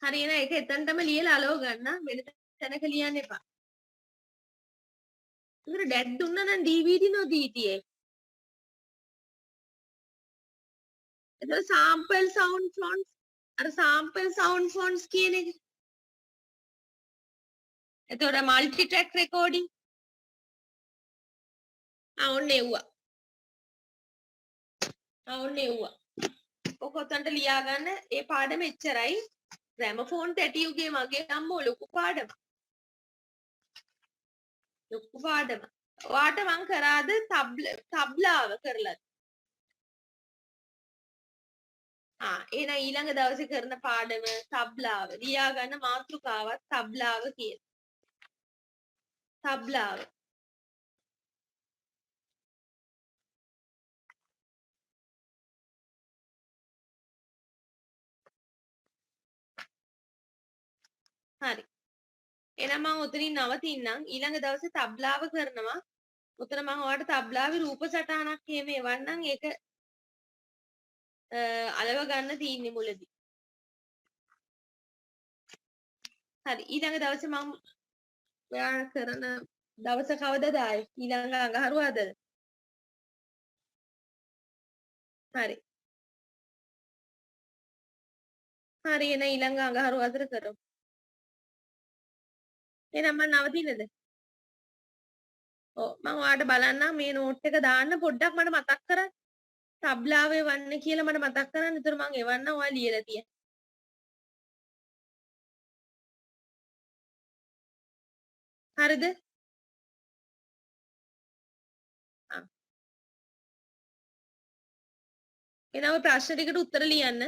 හරි එහෙනම් ඒක එතනටම ලියලා අලව ගන්න. වෙන තැනක ලියන්න එපා. ඒතර ඩැට් දුන්නා නම් DVD නොදීතියේ. එතන sample sound fonts අර sample sound fonts කියන එක. එතකොට multi track recording ඔන්න එව්වා. ඔන්න එව්වා. ඔක ඔතනට ලියා ගන්න. ඒ පාඩම එච්චරයි. ග්‍රැමෆෝන් තැටියුගේ මගේ අම්මෝ ලොකු පාඩම. ලොකු පාඩම. ඔයාට මං කරාද තබ්ලාව කරලාද? එහෙනම් ඊළඟ දවසේ කරන පාඩම තබ්ලාව. ලියා ගන්න මාතෘකාවක් තබ්ලාව කියලා. තබ්ලාව. හරි. එහෙනම් මම ඔතනින් නවතින්නම්. ඊළඟ දවසේ තබ්ලාව කරනවා. උතන මම ඔයාලට තබ්ලාවේ රූප සටහනක් එහෙම එවන්නම්. ඒක අලව ගන්න තියෙන්නේ මුලදී. හරි ඊළඟ දවසේ මම ඔයා කරන දවස කවදද ආයේ? ඊළඟ අඟහරුවාද? හරි. හරි එන ඊළඟ අඟහරුවාදට කරමු. එහෙනම් මම නවතින්නද? ඔව් මම ඔයාලට බලන්නම් මේ නෝට් එක දාන්න පොඩ්ඩක් මට මතක් කරන්න. තබ්ලාවේ වන්න කියලා මට මතක් කරන්න. ඒතර මම එවන්නම් ඔයා ලියලා තියන්න. හරිද? එහෙනම් ඔය ප්‍රශ්න ටිකට උත්තර ලියන්න.